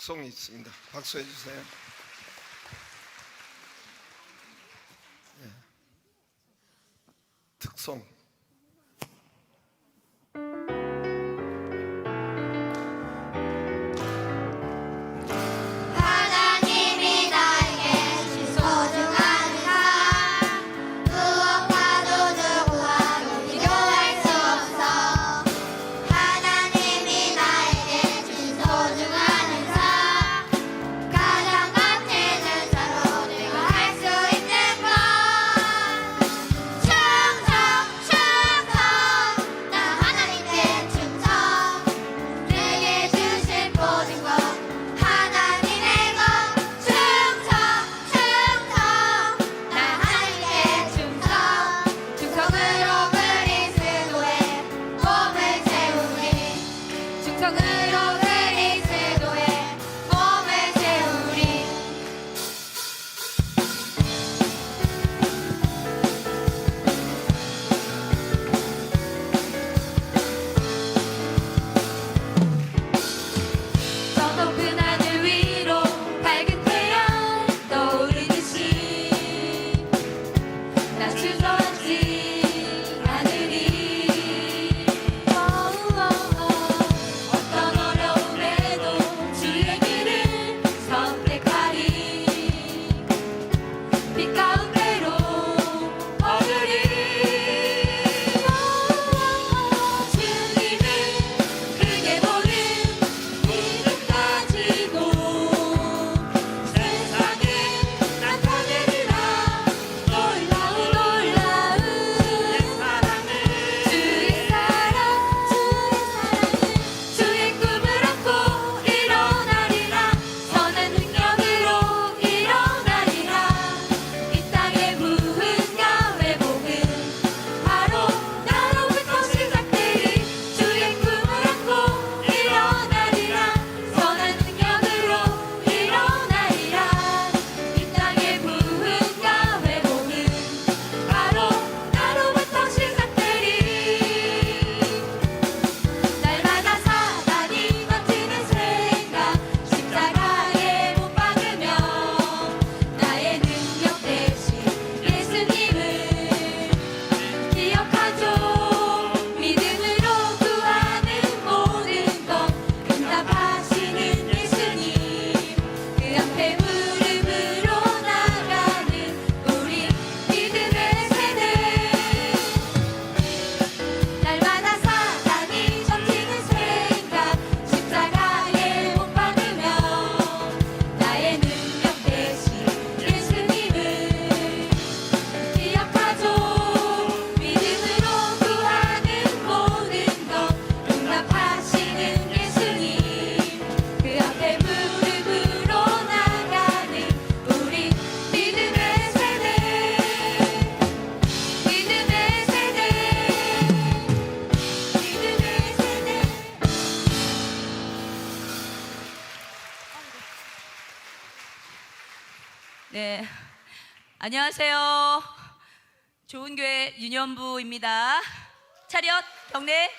특송이 있습니다. 박수해 주세요. 예. 특송. 하나님이 나에게 주신 소중한 은사 무엇과도 누구와도 비교할 수 없어. 하나님이 나에게 주신 소중한 은사 가장 값진 은사로 내가 할 수 있는 것 충성 나 하나님께 충성 내게 주신 모든 것 하나님의 것 충성 나 하나님께 충성으로 그리스도의 몸을 채우리 충성으로 그리스도의 몸을 채우리 저 높은 하늘 위로 밝은 태양 떠오르듯이 나 주저앉지 않으리 어떤 어려움에도 주의 길을 선택하리 빛 가운데로 걸으리 주님을 크게 보는 믿음 가지고 세상에 나타내리라 놀라운 주의 사랑은 주의 꿈을 안고 일어나리라 선한 능력으로 일어나리라 이 땅의 부흥과 회복은 바로 나로부터 시작되리 주의 꿈을 안고 일어나리라 선한 능력으로 일어나리라 이 땅의 부흥과 회복은 바로 나로부터 시작되리 날마다 사단이 던지는 생각 십자가에 못 박으며 나의 능력 대신 예수님을 기억하죠 믿음으로 구하는 모든 것 응답하시는 예수님 그 앞에 무릎으로 나가는 우리 믿음의 세대 날마다 사단이 던지는 생각 십자가에 못 박으며 나의 능력 대신 예수님을 기억하죠 믿음으로 구하는 모든 것 응답하시는 예수님 그 앞에 무릎으로 나가는 우리 믿음의 세대 믿음의 세대 믿음의 세대 네, 안녕하세요. 좋은교회 유년부입니다. 차렷 경례. 네,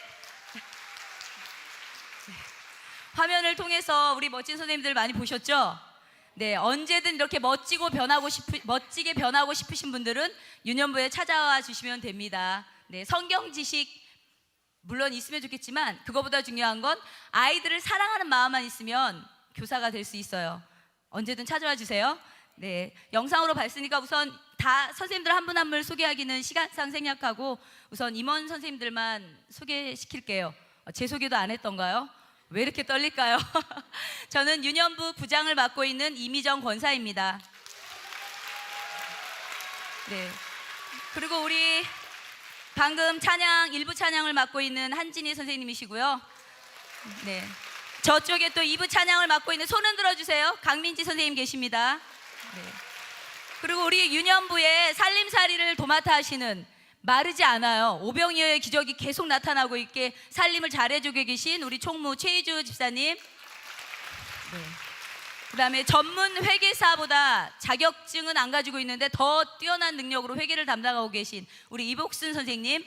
화면을 통해서 우리 멋진 선생님들 많이 보셨죠? 네, 언제든 이렇게 멋지게 변하고 싶으신 분들은 유년부에 찾아와 주시면 됩니다. 네, 성경 지식 물론 있으면 좋겠지만 그거보다 중요한 건 아이들을 사랑하는 마음만 있으면 교사가 될 수 있어요. 언제든 찾아와 주세요. 네, 영상으로 봤으니까 우선 다 선생님들 한 분 한 분 소개하기는 시간상 생략하고 우선 임원 선생님들만 소개시킬게요. 제 소개도 안 했던가요? 왜 이렇게 떨릴까요? 저는 유년부 부장을 맡고 있는 이미정 권사입니다. 네, 그리고 우리 방금 일부 찬양을 맡고 있는 한진희 선생님이시고요. 네, 저쪽에 또 2부 찬양을 맡고 있는 손 흔들어 주세요. 강민지 선생님 계십니다. 네. 그리고 우리 유년부의 살림살이를 도맡아 하시는 마르지 않아요. 오병이어의 기적이 계속 나타나고 있게 살림을 잘해주고 계신 우리 총무 최희주 집사님. 네. 그 다음에 전문 회계사보다 자격증은 안 가지고 있는데 더 뛰어난 능력으로 회계를 담당하고 계신 우리 이복순 선생님.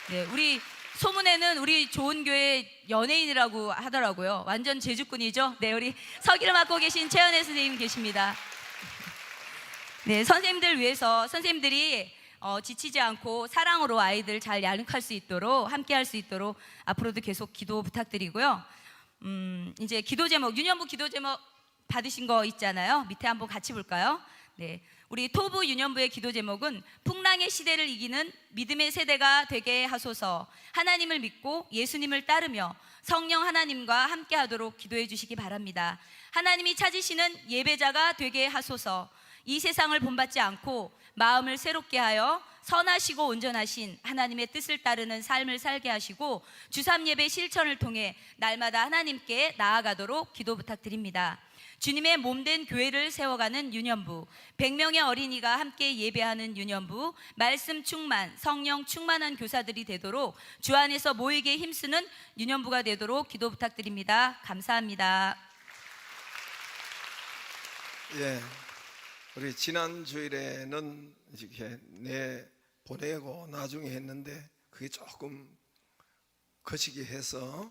네, 우리 소문에는 우리 좋은 교회 연예인이라고 하더라고요. 완전 제주꾼이죠. 네, 우리 서기를 맡고 계신 최연애 선생님 계십니다. 네, 선생님들 위해서 선생님들이 지치지 않고 사랑으로 아이들 잘 양육할 수 있도록, 함께 할 수 있도록 앞으로도 계속 기도 부탁드리고요. 이제 기도 제목, 유년부 기도 제목 받으신 거 있잖아요. 밑에 한번 같이 볼까요? 네, 우리 토부 유년부의 기도 제목은 풍랑의 시대를 이기는 믿음의 세대가 되게 하소서. 하나님을 믿고 예수님을 따르며 성령 하나님과 함께 하도록 기도해 주시기 바랍니다. 하나님이 찾으시는 예배자가 되게 하소서. 이 세상을 본받지 않고 마음을 새롭게 하여 선하시고 온전하신 하나님의 뜻을 따르는 삶을 살게 하시고 주삼 예배 실천을 통해 날마다 하나님께 나아가도록 기도 부탁드립니다. 주님의 몸된 교회를 세워가는 유년부, 100명의 어린이가 함께 예배하는 유년부, 말씀 충만, 성령 충만한 교사들이 되도록 주 안에서 모이게 힘쓰는 유년부가 되도록 기도 부탁드립니다. 감사합니다. 예, 우리 지난 주일에는 이렇게 보내고 나중에 했는데 그게 조금 거시기 해서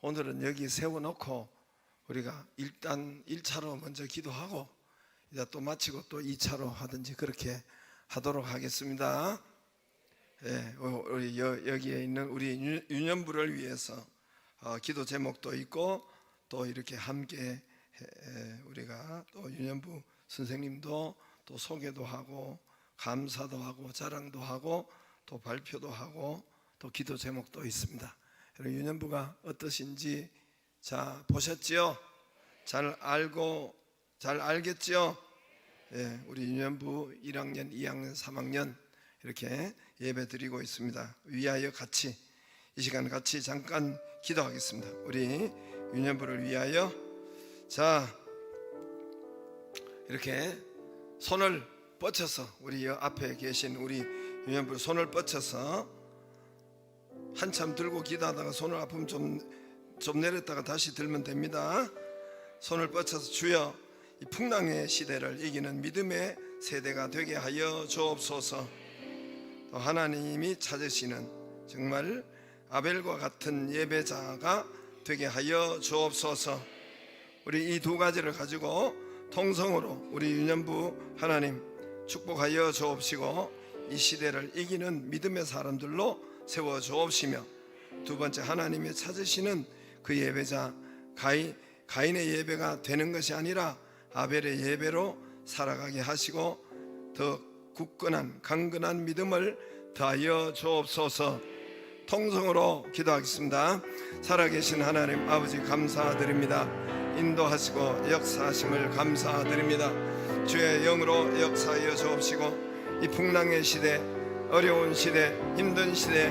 오늘은 여기 세워놓고 우리가 일단 1차로 먼저 기도하고 이제 또 마치고 또 2차로 하든지 그렇게 하도록 하겠습니다. 예, 우리 여기에 있는 우리 유년부를 위해서 기도 제목도 있고 또 이렇게 함께 우리가 또 유년부 선생님도 또 소개도 하고 감사도 하고 자랑도 하고 또 발표도 하고 또 기도 제목도 있습니다. 여러분 유년부가 어떠신지 자 보셨지요? 잘 알겠지요? 예, 우리 유년부 1학년, 2학년, 3학년 이렇게 예배 드리고 있습니다. 위하여 같이 이 시간 같이 잠깐 기도하겠습니다. 우리 유년부를 위하여 자 이렇게 손을 뻗쳐서 우리 앞에 계신 우리 유년부 손을 뻗쳐서 한참 들고 기도하다가 손을 아프면 좀 내렸다가 다시 들면 됩니다. 손을 뻗쳐서 주여 이 풍랑의 시대를 이기는 믿음의 세대가 되게 하여 주옵소서. 또 하나님이 찾으시는 정말 아벨과 같은 예배자가 되게 하여 주옵소서. 우리 이 두 가지를 가지고 통성으로 우리 유년부 하나님 축복하여 주옵시고 이 시대를 이기는 믿음의 사람들로 세워 주옵시며 두 번째 하나님이 찾으시는 그 예배자 가인의 예배가 되는 것이 아니라 아벨의 예배로 살아가게 하시고 더 굳건한 강건한 믿음을 더하여 주옵소서. 통성으로 기도하겠습니다. 살아계신 하나님 아버지 감사드립니다. 인도하시고 역사하심을 감사드립니다. 주의 영으로 역사하여 주옵시고 이 풍랑의 시대, 어려운 시대, 힘든 시대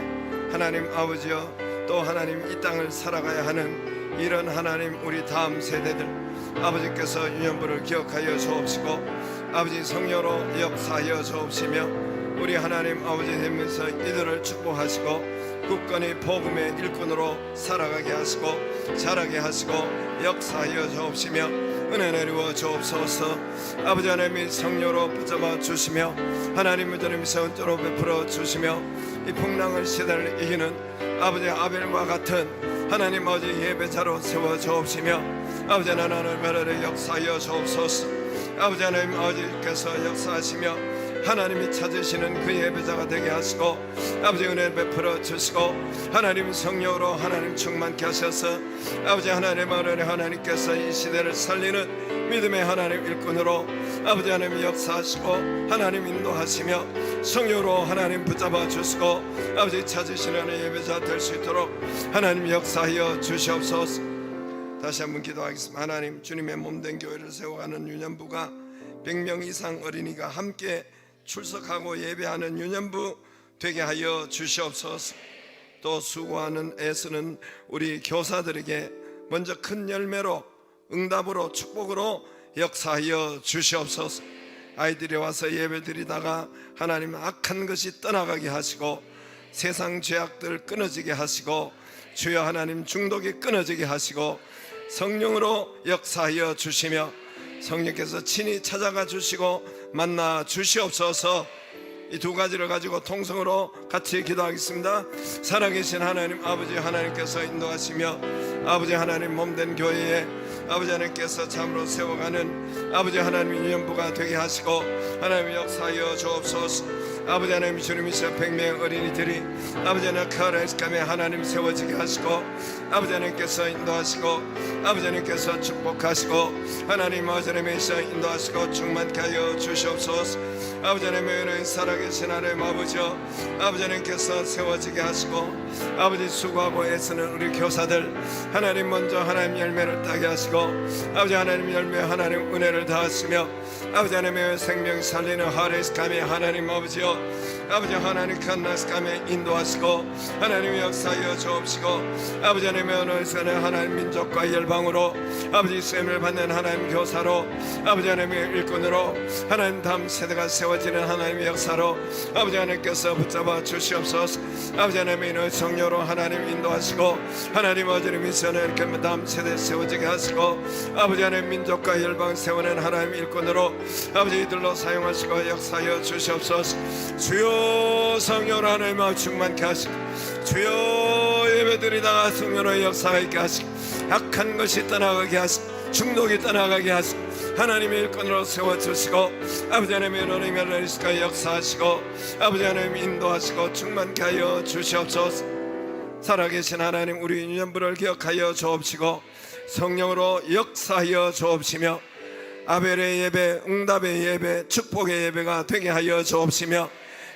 하나님 아버지여 또 하나님 이 땅을 살아가야 하는 이런 하나님 우리 다음 세대들 아버지께서 유년부를 기억하여 주옵시고 아버지 성령으로 역사하여 주옵시며 우리 하나님 아버지 되면서 이들을 축복하시고 굳건히 복음의 일꾼으로 살아가게 하시고 자라게 하시고 역사하여 주옵시며 은혜 내리워 주옵소서. 아버지 하나님이 성령으로 붙잡아 주시며 하나님의 주님 선조로 베풀어 주시며 이 풍랑을 시대를 이기는 아버지 아벨과 같은 하나님 아버지 예배자로 세워 주옵시며 아버지 하나님 나라를 역사하여 주옵소서. 아버지 하나님 아버지께서 역사하시며 하나님이 찾으시는 그 예배자가 되게 하시고 아버지 은혜 베풀어 주시고 하나님 성령으로 하나님 충만케 하셔서 아버지 하나님 은혜 하나님께서 이 시대를 살리는 믿음의 하나님 일꾼으로 아버지 하나님 역사하시고 하나님 인도하시며 성령으로 하나님 붙잡아 주시고 아버지 찾으시는 예배자 될 수 있도록 하나님 역사하여 주시옵소서. 다시 한번 기도하겠습니다. 하나님 주님의 몸된 교회를 세워가는 유년부가 100명 이상 어린이가 함께 출석하고 예배하는 유년부 되게 하여 주시옵소서. 또 수고하는 애쓰는 우리 교사들에게 먼저 큰 열매로 응답으로 축복으로 역사하여 주시옵소서. 아이들이 와서 예배드리다가 하나님 악한 것이 떠나가게 하시고 세상 죄악들 끊어지게 하시고 주여 하나님 중독이 끊어지게 하시고 성령으로 역사하여 주시며 성령께서 친히 찾아가 주시고 만나 주시옵소서. 이 두 가지를 가지고 통성으로 같이 기도하겠습니다. 살아계신 하나님 아버지, 하나님께서 인도하시며 아버지 하나님 몸된 교회에 아버지 하나님께서 참으로 세워가는 아버지 하나님 유년부가 되게 하시고 하나님 역사하여 주옵소서. 아버지 하나님 주님이시여 100명의 어린이들이 아버지 하나님 카라이스감에 하나님 세워지게 하시고 아버지 하나님께서 인도하시고 아버지 하나님께서 축복하시고 하나님 아버지 하나님께서 인도하시고 충만케 하여 주시옵소서. 아버지 하나님의 은혜의 살아계신 하나님 아버지여 아버지 하나님께서 세워지게 하시고 아버지 수고하고 애쓰는 우리 교사들 하나님 먼저 하나님 열매를 따게 하시고 아버지 하나님 열매 하나님 은혜를 다하시며 아버지 하나님의 생명 살리는 하레스감에 하나님 아버지여 아버지 하나님 칸나스감에 인도하시고 하나님의 역사하여 주옵시고 아버지 하나님의 언어에서는 하나님 민족과 열방으로 아버지 셈을 받는 하나님 교사로 아버지 하나님의 일꾼으로 하나님 다음 세대가 세워지는 하나님의 역사로 아버지 하나님께서 붙잡아 주시옵소서. 아버지 하나님의 성령으로 하나님 인도하시고 하나님 아버지의 미션을 이렇게 다음 세대 세워지게 하시고 아버지 하나님 민족과 열방 세우는 하나님 일꾼으로 아버지 이들로 사용하시고 역사하여 주시옵소서. 주여 성령 하나님과 충만케 하시고 주여 예배드리다가 성령의 역사가 있게 하시고 악한 것이 떠나가게 하시고 중독이 떠나가게 하시고 하나님의 일꾼으로 세워주시고 아버지 하나님의 하나님의 나라가 역사하시고 아버지 하나님 인도하시고 충만케 하여 주시옵소서. 살아계신 하나님 우리 유년부를 기억하여 주옵시고 성령으로 역사하여 주옵시며 아벨의 예배, 응답의 예배, 축복의 예배가 되게 하여 주옵시며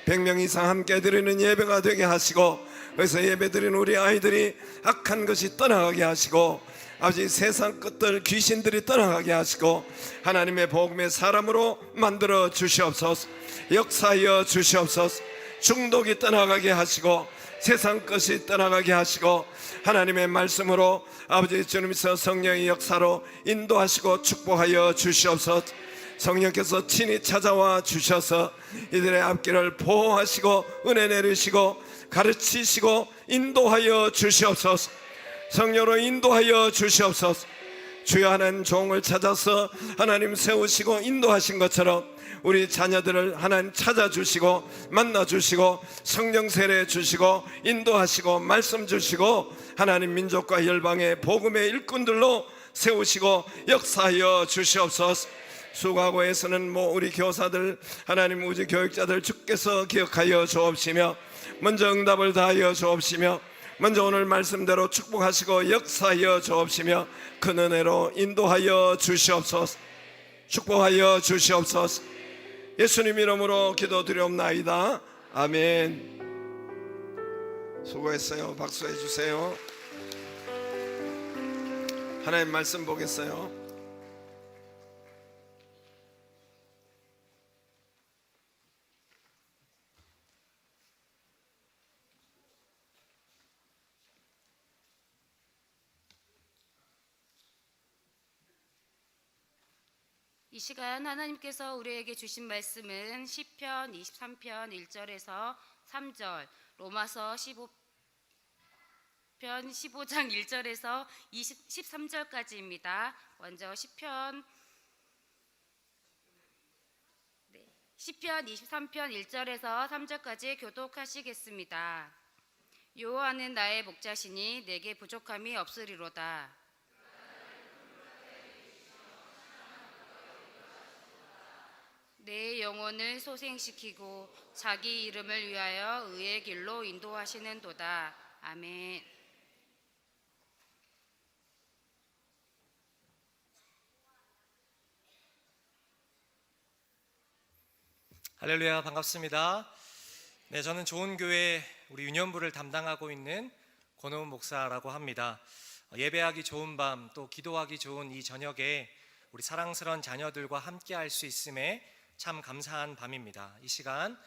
100명 이상 함께 드리는 예배가 되게 하시고 그래서 예배 드리는 우리 아이들이 악한 것이 떠나가게 하시고 아버지 세상 것들 귀신들이 떠나가게 하시고 하나님의 복음의 사람으로 만들어 주시옵소서. 역사하여 주시옵소서. 중독이 떠나가게 하시고 세상 것이 떠나가게 하시고 하나님의 말씀으로 아버지 주님께서 성령의 역사로 인도하시고 축복하여 주시옵소서. 성령께서 친히 찾아와 주셔서 이들의 앞길을 보호하시고 은혜 내리시고 가르치시고 인도하여 주시옵소서. 성령으로 인도하여 주시옵소서. 주여 하나님 종을 찾아서 하나님 세우시고 인도하신 것처럼 우리 자녀들을 하나님 찾아주시고 만나주시고 성령 세례 주시고 인도하시고 말씀 주시고 하나님 민족과 열방의 복음의 일꾼들로 세우시고 역사하여 주시옵소서. 수고하고 애쓰는 우리 교사들 하나님 우주 교육자들 주께서 기억하여 주옵시며 먼저 응답을 다하여 주옵시며 먼저 오늘 말씀대로 축복하시고 역사하여 주옵시며 큰 은혜로 인도하여 주시옵소서. 축복하여 주시옵소서. 예수님 이름으로 기도드리옵나이다. 아멘. 수고했어요. 박수해 주세요. 하나님 말씀 보겠어요. 이 시간 하나님께서 우리에게 주신 말씀은 시편 23편 1절에서 3절, 로마서 15편 15장 1절에서 13절까지입니다. 먼저 시편 23편 1절에서 3절까지 교독하시겠습니다. 여호와는 나의 목자시니 내게 부족함이 없으리로다. 내 영혼을 소생시키고 자기 이름을 위하여 의의 길로 인도하시는도다. 아멘. 할렐루야, 반갑습니다. 네, 저는 좋은 교회 우리 유년부를 담당하고 있는 권호은 목사라고 합니다. 예배하기 좋은 밤, 또 기도하기 좋은 이 저녁에 우리 사랑스러운 자녀들과 함께 할 수 있음에 참 감사한 밤입니다. 이 시간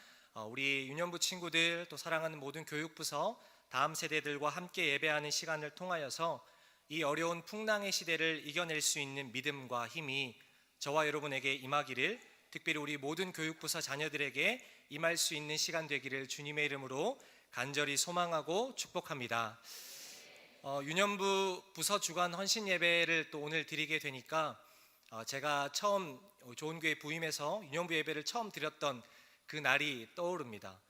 우리 유년부 친구들 또 사랑하는 모든 교육부서 다음 세대들과 함께 예배하는 시간을 통하여서 이 어려운 풍랑의 시대를 이겨낼 수 있는 믿음과 힘이 저와 여러분에게 임하기를, 특별히 우리 모든 교육부서 자녀들에게 임할 수 있는 시간 되기를 주님의 이름으로 간절히 소망하고 축복합니다. 유년부 부서 주간 헌신 예배를 또 오늘 드리게 되니까 제가 처음 좋은 교회 부임해서 유년부 예배를 처음 드렸던 그 날이 떠오릅니다.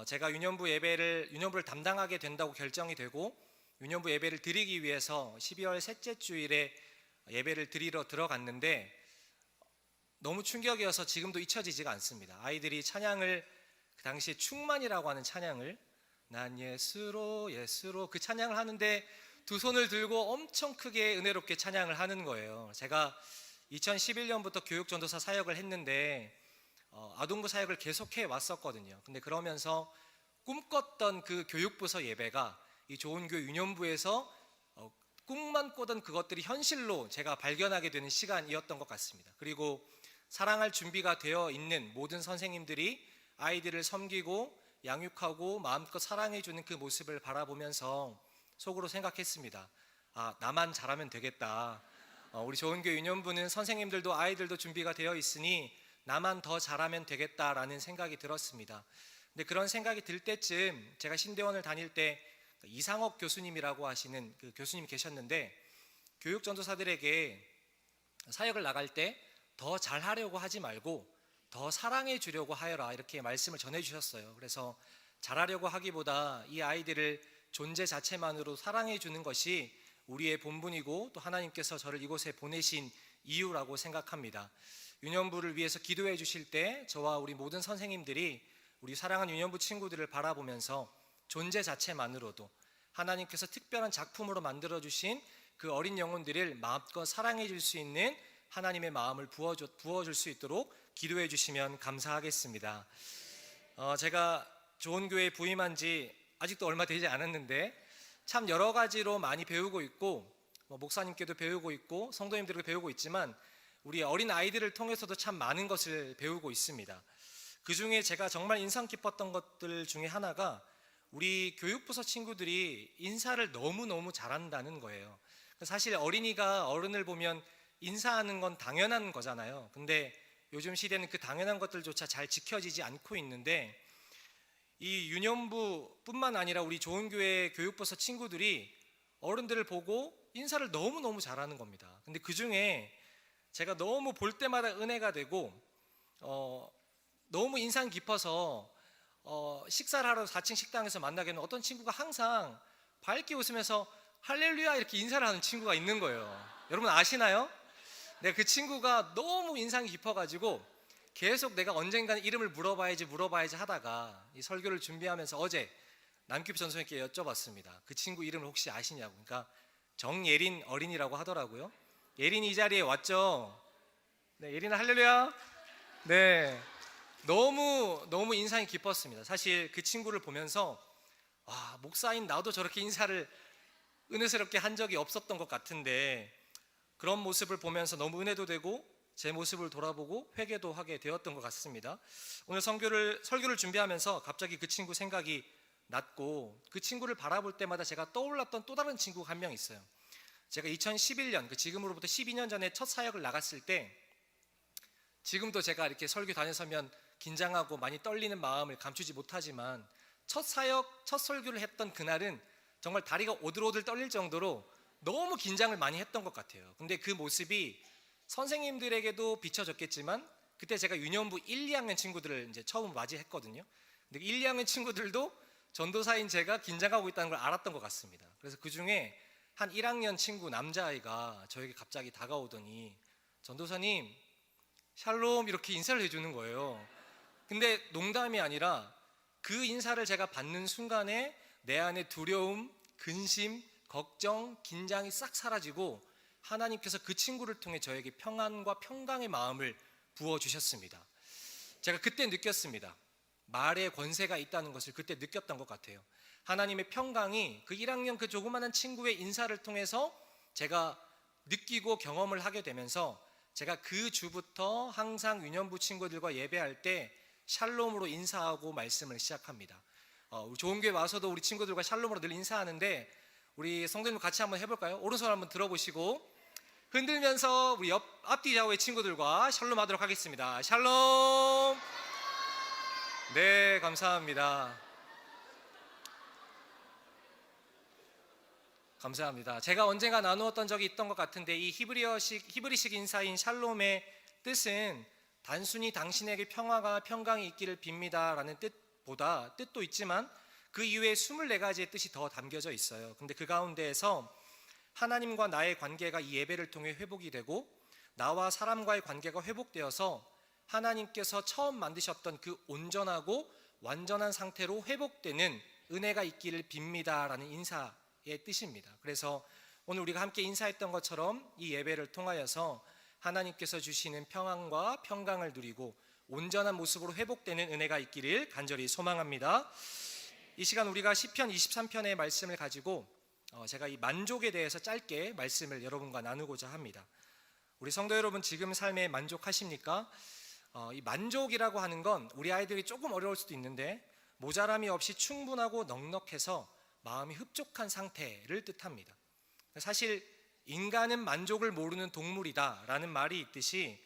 제가 유년부를 담당하게 된다고 결정이 되고 유년부 예배를 드리기 위해서 12월 셋째 주일에 예배를 드리러 들어갔는데 너무 충격이어서 지금도 잊혀지지가 않습니다. 아이들이 찬양을 그 당시에 충만이라고 하는 찬양을 난 예수로 예수로 그 찬양을 하는데 두 손을 들고 엄청 크게 은혜롭게 찬양을 하는 거예요. 제가 2011년부터 교육전도사 사역을 했는데 아동부 사역을 계속해 왔었거든요. 근데 그러면서 꿈꿨던 그 교육부서 예배가 이 좋은교회 유년부에서 꿈만 꿔던 그것들이 현실로 제가 발견하게 되는 시간이었던 것 같습니다. 그리고 사랑할 준비가 되어 있는 모든 선생님들이 아이들을 섬기고 양육하고 마음껏 사랑해주는 그 모습을 바라보면서 속으로 생각했습니다. 아, 나만 잘하면 되겠다. 우리 좋은교회 유년부는 선생님들도 아이들도 준비가 되어 있으니 나만 더 잘하면 되겠다라는 생각이 들었습니다. 근데 그런 생각이 들 때쯤 제가 신대원을 다닐 때 이상옥 교수님이라고 하시는 그 교수님이 계셨는데 교육 전도사들에게 사역을 나갈 때 더 잘하려고 하지 말고 더 사랑해 주려고 하여라 이렇게 말씀을 전해 주셨어요. 그래서 잘하려고 하기보다 이 아이들을 존재 자체만으로 사랑해 주는 것이 우리의 본분이고 또 하나님께서 저를 이곳에 보내신 이유라고 생각합니다. 유년부를 위해서 기도해 주실 때 저와 우리 모든 선생님들이 우리 사랑하는 유년부 친구들을 바라보면서 존재 자체만으로도 하나님께서 특별한 작품으로 만들어주신 그 어린 영혼들을 마음껏 사랑해 줄 수 있는 하나님의 마음을 부어줄 수 있도록 기도해 주시면 감사하겠습니다. 제가 좋은교회에 부임한 지 아직도 얼마 되지 않았는데 참 여러 가지로 많이 배우고 있고 목사님께도 배우고 있고 성도님들에게 배우고 있지만 우리 어린 아이들을 통해서도 참 많은 것을 배우고 있습니다. 그 중에 제가 정말 인상 깊었던 것들 중에 하나가 우리 교육부서 친구들이 인사를 너무너무 잘한다는 거예요. 사실 어린이가 어른을 보면 인사하는 건 당연한 거잖아요. 근데 요즘 시대는 그 당연한 것들조차 잘 지켜지지 않고 있는데 이 유년부뿐만 아니라 우리 좋은교회 교육부서 친구들이 어른들을 보고 인사를 너무너무 잘하는 겁니다. 근데 그 중에 제가 너무 볼 때마다 은혜가 되고 너무 인상 깊어서 식사를 하러 4층 식당에서 만나게 되는 어떤 친구가 항상 밝게 웃으면서 할렐루야 이렇게 인사를 하는 친구가 있는 거예요. 여러분 아시나요? 네, 그 친구가 너무 인상이 깊어가지고 계속 내가 언젠가는 이름을 물어봐야지 하다가 이 설교를 준비하면서 어제 남규 전선생님께 여쭤봤습니다. 그 친구 이름을 혹시 아시냐고. 그러니까 정예린 어린이라고 하더라고요. 예린이 이 자리에 왔죠? 네, 예린아 할렐루야. 네, 너무 인상이 깊었습니다. 사실 그 친구를 보면서 와, 목사인 나도 저렇게 인사를 은혜스럽게 한 적이 없었던 것 같은데 그런 모습을 보면서 너무 은혜도 되고 제 모습을 돌아보고 회개도 하게 되었던 것 같습니다. 오늘 설교를 준비하면서 갑자기 그 친구 생각이 났고 그 친구를 바라볼 때마다 제가 떠올랐던 또 다른 친구가 한 명 있어요. 제가 2011년, 지금으로부터 12년 전에 첫 사역을 나갔을 때 지금도 제가 이렇게 설교 다녀서면 긴장하고 많이 떨리는 마음을 감추지 못하지만 첫 설교를 했던 그날은 정말 다리가 오들오들 떨릴 정도로 너무 긴장을 많이 했던 것 같아요. 근데 그 모습이 선생님들에게도 비춰졌겠지만 그때 제가 유년부 1, 2학년 친구들을 이제 처음 맞이했거든요. 근데 1, 2학년 친구들도 전도사인 제가 긴장하고 있다는 걸 알았던 것 같습니다. 그래서 그 중에 한 1학년 친구 남자아이가 저에게 갑자기 다가오더니 전도사님 샬롬 이렇게 인사를 해주는 거예요. 근데 농담이 아니라 그 인사를 제가 받는 순간에 내 안에 두려움, 근심, 걱정, 긴장이 싹 사라지고 하나님께서 그 친구를 통해 저에게 평안과 평강의 마음을 부어주셨습니다. 제가 그때 느꼈습니다. 말에 권세가 있다는 것을 그때 느꼈던 것 같아요. 하나님의 평강이 그 1학년 그 조그마한 친구의 인사를 통해서 제가 느끼고 경험을 하게 되면서 제가 그 주부터 항상 유년부 친구들과 예배할 때 샬롬으로 인사하고 말씀을 시작합니다. 우리 좋은 교회 와서도 우리 친구들과 샬롬으로 늘 인사하는데 우리 성도님 같이 한번 해볼까요? 오른손 한번 들어보시고 흔들면서 우리 앞뒤 좌우의 친구들과 샬롬 하도록 하겠습니다. 샬롬. 네, 감사합니다. 감사합니다. 제가 언젠가 나누었던 적이 있던 것 같은데 이 히브리식 인사인 샬롬의 뜻은 단순히 당신에게 평화가 평강이 있기를 빕니다라는 뜻보다 뜻도 있지만 그 이외에 24가지의 뜻이 더 담겨져 있어요. 근데 그 가운데에서 하나님과 나의 관계가 이 예배를 통해 회복이 되고 나와 사람과의 관계가 회복되어서 하나님께서 처음 만드셨던 그 온전하고 완전한 상태로 회복되는 은혜가 있기를 빕니다라는 인사의 뜻입니다. 그래서 오늘 우리가 함께 인사했던 것처럼 이 예배를 통하여서 하나님께서 주시는 평안과 평강을 누리고 온전한 모습으로 회복되는 은혜가 있기를 간절히 소망합니다. 이 시간 우리가 시편 23편의 말씀을 가지고 제가 이 만족에 대해서 짧게 말씀을 여러분과 나누고자 합니다. 우리 성도 여러분, 지금 삶에 만족하십니까? 이 만족이라고 하는 건 우리 아이들이 조금 어려울 수도 있는데 모자람이 없이 충분하고 넉넉해서 마음이 흡족한 상태를 뜻합니다. 사실 인간은 만족을 모르는 동물이다라는 말이 있듯이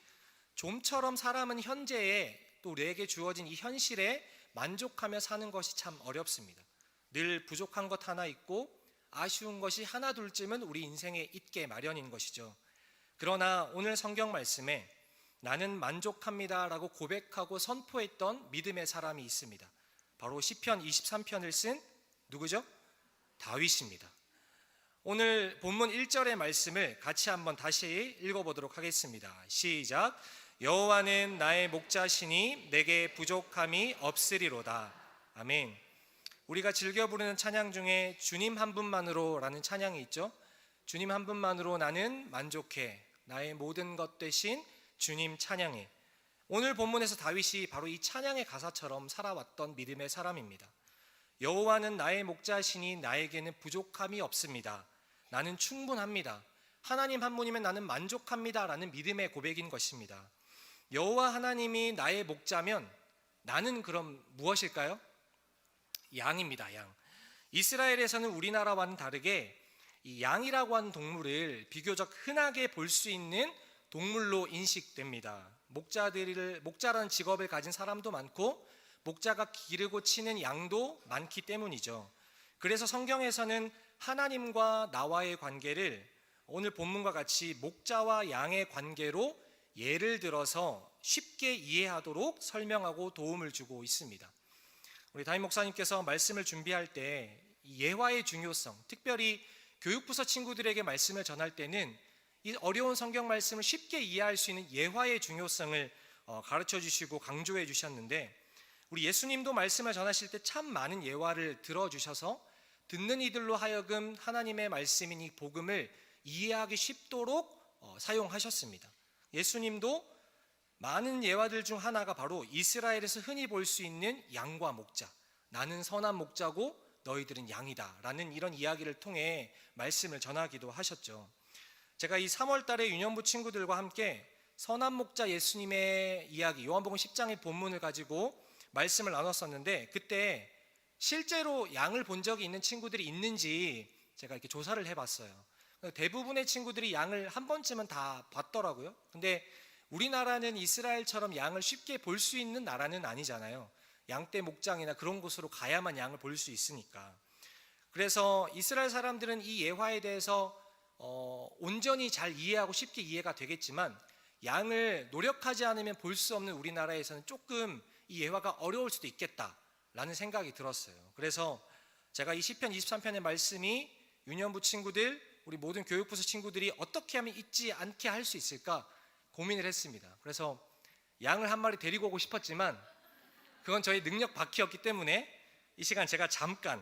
좀처럼 사람은 현재에 또 내게 주어진 이 현실에 만족하며 사는 것이 참 어렵습니다. 늘 부족한 것 하나 있고 아쉬운 것이 하나 둘쯤은 우리 인생에 있게 마련인 것이죠. 그러나 오늘 성경 말씀에 나는 만족합니다라고 고백하고 선포했던 믿음의 사람이 있습니다. 바로 시편 23편을 쓴 누구죠? 다윗입니다. 오늘 본문 1절의 말씀을 같이 한번 다시 읽어보도록 하겠습니다. 시작. 여호와는 나의 목자시니 내게 부족함이 없으리로다. 아멘. 우리가 즐겨 부르는 찬양 중에 주님 한 분만으로 라는 찬양이 있죠. 주님 한 분만으로 나는 만족해. 나의 모든 것 대신 주님 찬양해. 오늘 본문에서 다윗이 바로 이 찬양의 가사처럼 살아왔던 믿음의 사람입니다. 여호와는 나의 목자시니 나에게는 부족함이 없습니다. 나는 충분합니다. 하나님 한 분이면 나는 만족합니다 라는 믿음의 고백인 것입니다. 여호와 하나님이 나의 목자면 나는 그럼 무엇일까요? 양입니다. 양. 이스라엘에서는 우리나라와는 다르게 이 양이라고 하는 동물을 비교적 흔하게 볼 수 있는 동물로 인식됩니다. 목자라는 직업을 가진 사람도 많고 목자가 기르고 치는 양도 많기 때문이죠. 그래서 성경에서는 하나님과 나와의 관계를 오늘 본문과 같이 목자와 양의 관계로 예를 들어서 쉽게 이해하도록 설명하고 도움을 주고 있습니다. 우리 담임 목사님께서 말씀을 준비할 때 예화의 중요성, 특별히 교육부서 친구들에게 말씀을 전할 때는 이 어려운 성경 말씀을 쉽게 이해할 수 있는 예화의 중요성을 가르쳐 주시고 강조해 주셨는데 우리 예수님도 말씀을 전하실 때 참 많은 예화를 들어주셔서 듣는 이들로 하여금 하나님의 말씀인 이 복음을 이해하기 쉽도록 사용하셨습니다. 예수님도 많은 예화들 중 하나가 바로 이스라엘에서 흔히 볼 수 있는 양과 목자, 나는 선한 목자고 너희들은 양이다 라는 이런 이야기를 통해 말씀을 전하기도 하셨죠. 제가 이 3월 달에 유년부 친구들과 함께 선한 목자 예수님의 이야기 요한복음 10장의 본문을 가지고 말씀을 나눴었는데 그때 실제로 양을 본 적이 있는 친구들이 있는지 제가 이렇게 조사를 해봤어요. 대부분의 친구들이 양을 한 번쯤은 다 봤더라고요. 근데 우리나라는 이스라엘처럼 양을 쉽게 볼 수 있는 나라는 아니잖아요. 양떼 목장이나 그런 곳으로 가야만 양을 볼 수 있으니까. 그래서 이스라엘 사람들은 이 예화에 대해서 온전히 잘 이해하고 쉽게 이해가 되겠지만 양을 노력하지 않으면 볼 수 없는 우리나라에서는 조금 이 예화가 어려울 수도 있겠다라는 생각이 들었어요. 그래서 제가 이 시편 23편의 말씀이 유년부 친구들, 우리 모든 교육부서 친구들이 어떻게 하면 잊지 않게 할 수 있을까 고민을 했습니다. 그래서 양을 한 마리 데리고 오고 싶었지만 그건 저희 능력 밖이었기 때문에 이 시간 제가 잠깐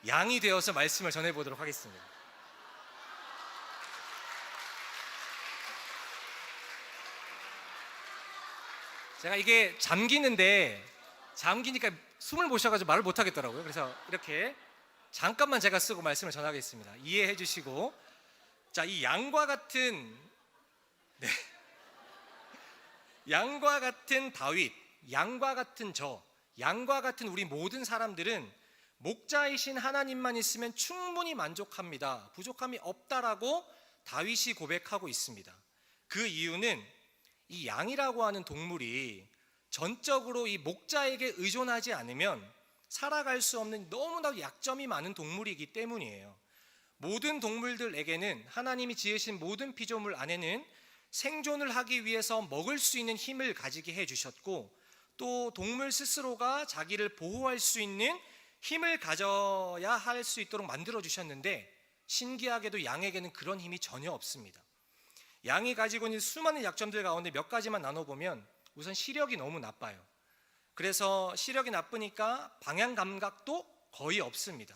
양이 되어서 말씀을 전해보도록 하겠습니다. 제가 이게 잠기니까 숨을 못 쉬어가지고 말을 못 하겠더라고요. 그래서 이렇게 잠깐만 제가 쓰고 말씀을 전하겠습니다. 이해해 주시고. 자, 이 양과 같은 양과 같은 다윗, 양과 같은 양과 같은 우리 모든 사람들은 목자이신 하나님만 있으면 충분히 만족합니다. 부족함이 없다라고 다윗이 고백하고 있습니다. 그 이유는 이 양이라고 하는 동물이 전적으로 이 목자에게 의존하지 않으면 살아갈 수 없는 너무나도 약점이 많은 동물이기 때문이에요. 모든 동물들에게는 하나님이 지으신 모든 피조물 안에는 생존을 하기 위해서 먹을 수 있는 힘을 가지게 해주셨고, 또 동물 스스로가 자기를 보호할 수 있는 힘을 가져야 할 수 있도록 만들어 주셨는데, 신기하게도 양에게는 그런 힘이 전혀 없습니다. 양이 가지고 있는 수많은 약점들 가운데 몇 가지만 나눠보면, 우선 시력이 너무 나빠요. 그래서 시력이 나쁘니까 방향 감각도 거의 없습니다.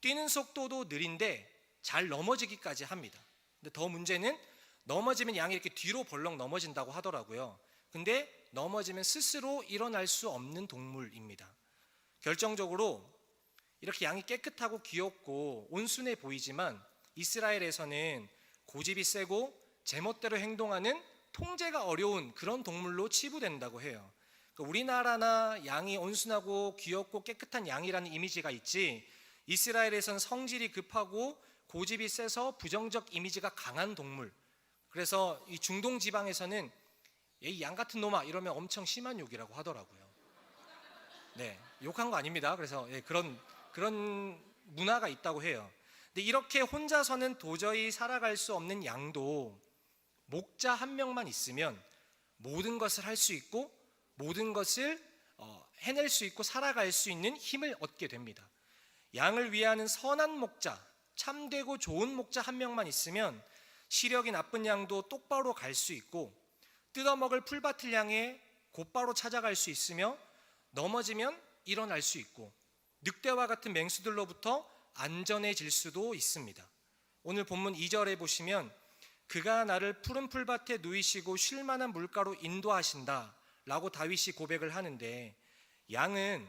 뛰는 속도도 느린데 잘 넘어지기까지 합니다. 근데 더 문제는 넘어지면 양이 이렇게 뒤로 벌렁 넘어진다고 하더라고요. 근데 넘어지면 스스로 일어날 수 없는 동물입니다. 결정적으로 이렇게 양이 깨끗하고 귀엽고 온순해 보이지만, 이스라엘에서는 고집이 세고 제멋대로 행동하는 통제가 어려운 그런 동물로 치부된다고 해요. 그러니까 우리나라나 양이 온순하고 귀엽고 깨끗한 양이라는 이미지가 있지, 이스라엘에서는 성질이 급하고 고집이 세서 부정적 이미지가 강한 동물. 그래서 이 중동 지방에서는 이 양 같은 놈아 이러면 엄청 심한 욕이라고 하더라고요. 네, 욕한 거 아닙니다. 그래서 그런 문화가 있다고 해요. 근데 이렇게 혼자서는 도저히 살아갈 수 없는 양도 목자 한 명만 있으면 모든 것을 할 수 있고 모든 것을 해낼 수 있고 살아갈 수 있는 힘을 얻게 됩니다. 양을 위하는 선한 목자, 참되고 좋은 목자 한 명만 있으면 시력이 나쁜 양도 똑바로 갈 수 있고, 뜯어먹을 풀밭을 향해 곧바로 찾아갈 수 있으며, 넘어지면 일어날 수 있고, 늑대와 같은 맹수들로부터 안전해질 수도 있습니다. 오늘 본문 2절에 보시면, 그가 나를 푸른 풀밭에 누이시고 쉴 만한 물가로 인도하신다 라고 다윗이 고백을 하는데, 양은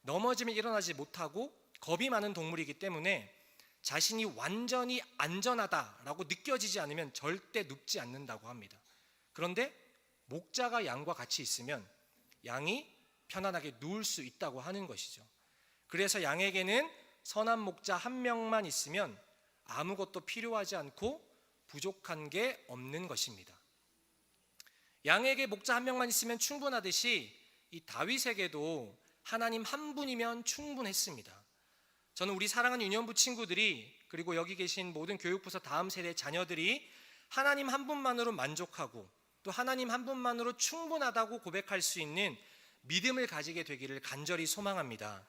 넘어지면 일어나지 못하고 겁이 많은 동물이기 때문에 자신이 완전히 안전하다라고 느껴지지 않으면 절대 눕지 않는다고 합니다. 그런데 목자가 양과 같이 있으면 양이 편안하게 누울 수 있다고 하는 것이죠. 그래서 양에게는 선한 목자 한 명만 있으면 아무것도 필요하지 않고 부족한 게 없는 것입니다. 양에게 목자 한 명만 있으면 충분하듯이 이 다윗에게도 하나님 한 분이면 충분했습니다. 저는 우리 사랑하는 유년부 친구들이, 그리고 여기 계신 모든 교육부서 다음 세대 자녀들이 하나님 한 분만으로 만족하고 또 하나님 한 분만으로 충분하다고 고백할 수 있는 믿음을 가지게 되기를 간절히 소망합니다.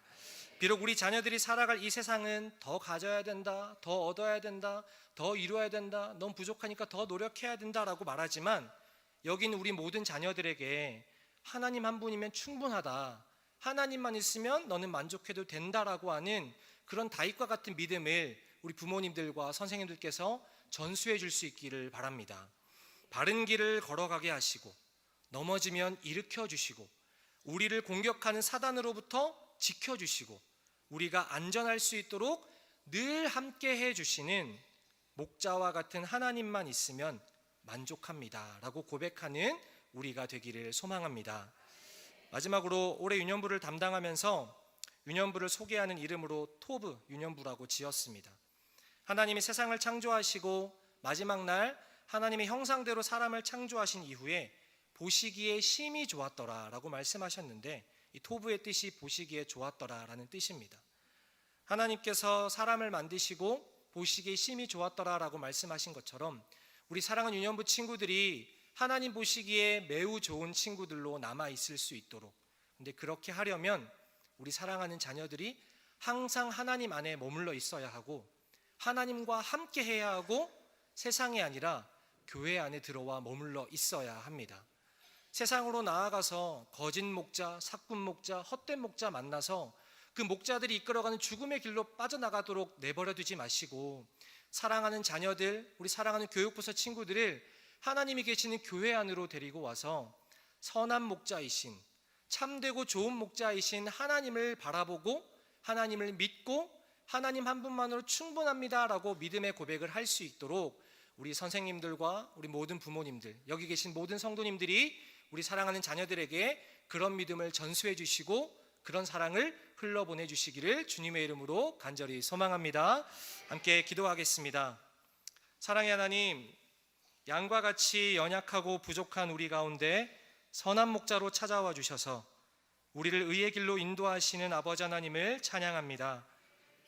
비록 우리 자녀들이 살아갈 이 세상은 더 가져야 된다, 더 얻어야 된다, 더 이루어야 된다, 넌 부족하니까 더 노력해야 된다라고 말하지만, 여긴 우리 모든 자녀들에게 하나님 한 분이면 충분하다, 하나님만 있으면 너는 만족해도 된다라고 하는 그런 다윗과 같은 믿음을 우리 부모님들과 선생님들께서 전수해 줄 수 있기를 바랍니다. 바른 길을 걸어가게 하시고 넘어지면 일으켜 주시고 우리를 공격하는 사단으로부터 지켜주시고 우리가 안전할 수 있도록 늘 함께 해주시는 목자와 같은 하나님만 있으면 만족합니다 라고 고백하는 우리가 되기를 소망합니다. 마지막으로 올해 유년부를 담당하면서 유년부를 소개하는 이름으로 토브 유년부라고 지었습니다. 하나님이 세상을 창조하시고 마지막 날 하나님의 형상대로 사람을 창조하신 이후에 보시기에 심히 좋았더라 라고 말씀하셨는데, 이 토브의 뜻이 보시기에 좋았더라 라는 뜻입니다. 하나님께서 사람을 만드시고 보시기에 심히 좋았더라 라고 말씀하신 것처럼 우리 사랑하는 유년부 친구들이 하나님 보시기에 매우 좋은 친구들로 남아있을 수 있도록, 근데 그렇게 하려면 우리 사랑하는 자녀들이 항상 하나님 안에 머물러 있어야 하고 하나님과 함께 해야 하고 세상이 아니라 교회 안에 들어와 머물러 있어야 합니다. 세상으로 나아가서 거짓 목자, 사꾼 목자, 헛된 목자 만나서 그 목자들이 이끌어가는 죽음의 길로 빠져나가도록 내버려 두지 마시고, 사랑하는 자녀들, 우리 사랑하는 교육부서 친구들을 하나님이 계시는 교회 안으로 데리고 와서 선한 목자이신, 참되고 좋은 목자이신 하나님을 바라보고 하나님을 믿고 하나님 한 분만으로 충분합니다 라고 믿음의 고백을 할 수 있도록 우리 선생님들과 우리 모든 부모님들, 여기 계신 모든 성도님들이 우리 사랑하는 자녀들에게 그런 믿음을 전수해 주시고 그런 사랑을 흘러보내 주시기를 주님의 이름으로 간절히 소망합니다. 함께 기도하겠습니다. 사랑의 하나님, 양과 같이 연약하고 부족한 우리 가운데 선한 목자로 찾아와 주셔서 우리를 의의 길로 인도하시는 아버지 하나님을 찬양합니다.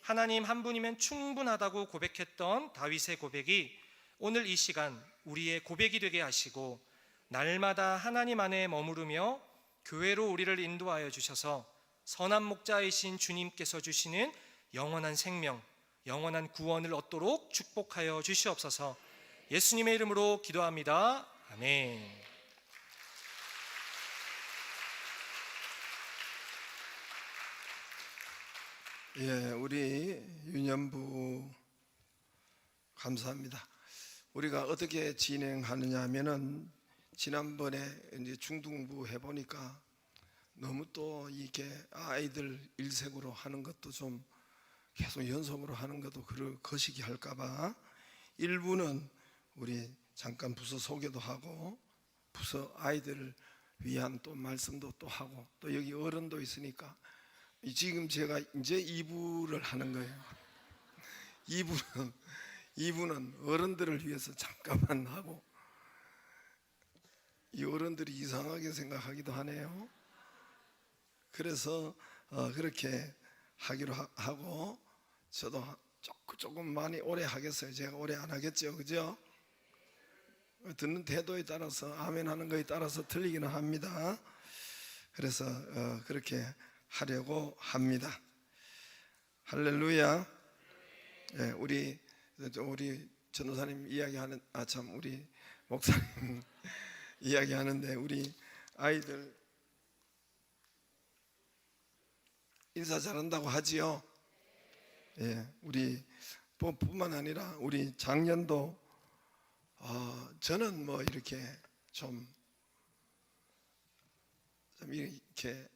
하나님 한 분이면 충분하다고 고백했던 다윗의 고백이 오늘 이 시간 우리의 고백이 되게 하시고 날마다 하나님 안에 머무르며 교회로 우리를 인도하여 주셔서 선한 목자이신 주님께서 주시는 영원한 생명, 영원한 구원을 얻도록 축복하여 주시옵소서. 예수님의 이름으로 기도합니다. 아멘. 예, 우리 유년부 감사합니다. 우리가 어떻게 진행하느냐 하면은 지난번에 이제 중등부 해보니까 너무 또 이렇게 아이들 일색으로 하는 것도 좀 계속 연속으로 하는 것도 거시기 할까봐 일부는 우리 잠깐 부서 소개도 하고 부서 아이들을 위한 또 말씀도 또 하고 또 여기 어른도 있으니까 지금 제가 이제 2부를 하는 거예요. 2부는 어른들을 위해서 잠깐만 하고 이 어른들이 이상하게 생각하기도 하네요. 그래서 그렇게 하기로 하고 저도 조금 많이 오래 하겠어요. 제가 오래 안 하겠죠, 그죠? 듣는 태도에 따라서 아멘 하는 거에 따라서 틀리기는 합니다. 그래서 그렇게 하려고 합니다. 할렐루야. 예, 우리 전도사님 이야기하는 우리 목사님 이야기하는데 우리 아이들 인사 잘한다고 하지요. 예, 우리 뿐만 아니라 우리 작년도 저는 뭐 이렇게 좀 이렇게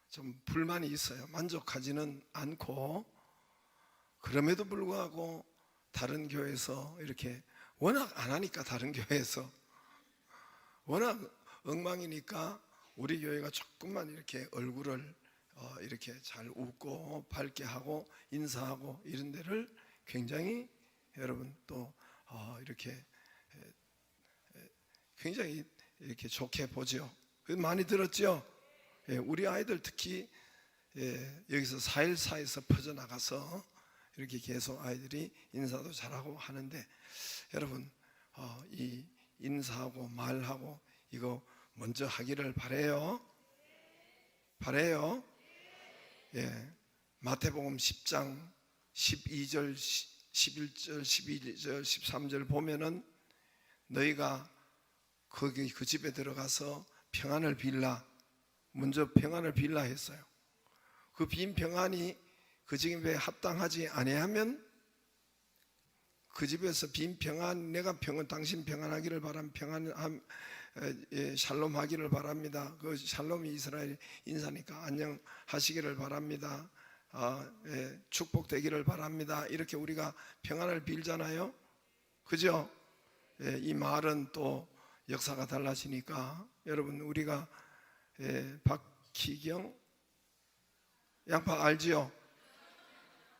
좀 불만이 있어요. 만족하지는 않고 그럼에도 불구하고 다른 교회에서 이렇게 워낙 안 하니까 다른 교회에서 워낙 엉망이니까 우리 교회가 조금만 이렇게 얼굴을 이렇게 잘 웃고 밝게 하고 인사하고 이런 데를 굉장히 여러분 또 이렇게 굉장히 이렇게 좋게 보죠. 많이 들었죠? 예, 우리 아이들 특히 여기서 414에서 퍼져나가서 이렇게 계속 아이들이 인사도 잘하고 하는데 여러분 이 인사하고 말하고 이거 먼저 하기를 바래요. 예, 마태복음 10장 12절 11절 12절 13절 보면은 너희가 거기 그 집에 들어가서 평안을 빌라. 먼저 평안을 빌라 했어요. 그 빈 평안이 그 집에 합당하지 아니하면 그 집에서 빈 평안 내가 당신 평안하기를 바람 샬롬 하기를 바랍니다. 그 샬롬이 이스라엘 인사니까 안녕하시기를 바랍니다. 축복되기를 바랍니다. 이렇게 우리가 평안을 빌잖아요. 그죠? 이 말은 또 역사가 달라지니까 여러분 우리가 박희경 양파 알지요?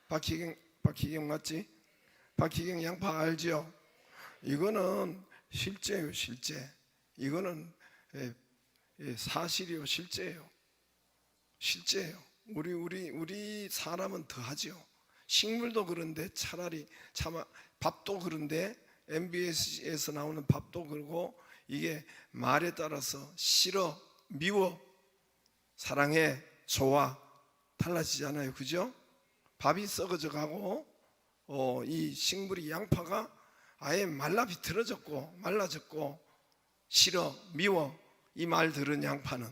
박희경 맞지? 박희경 양파 알지요? 이거는 실제예요, 실제. 이거는 사실이요, 실제예요. 우리 사람은 더 하죠. 식물도 그런데 차라리 밥도 그런데 MBS에서 나오는 밥도 그러고 이게 말에 따라서 싫어, 미워, 사랑해, 좋아 달라지잖아요, 그죠? 밥이 썩어져 가고 이 식물이 양파가 아예 말라 비틀어졌고 말라졌고 싫어, 미워 이 말 들은 양파는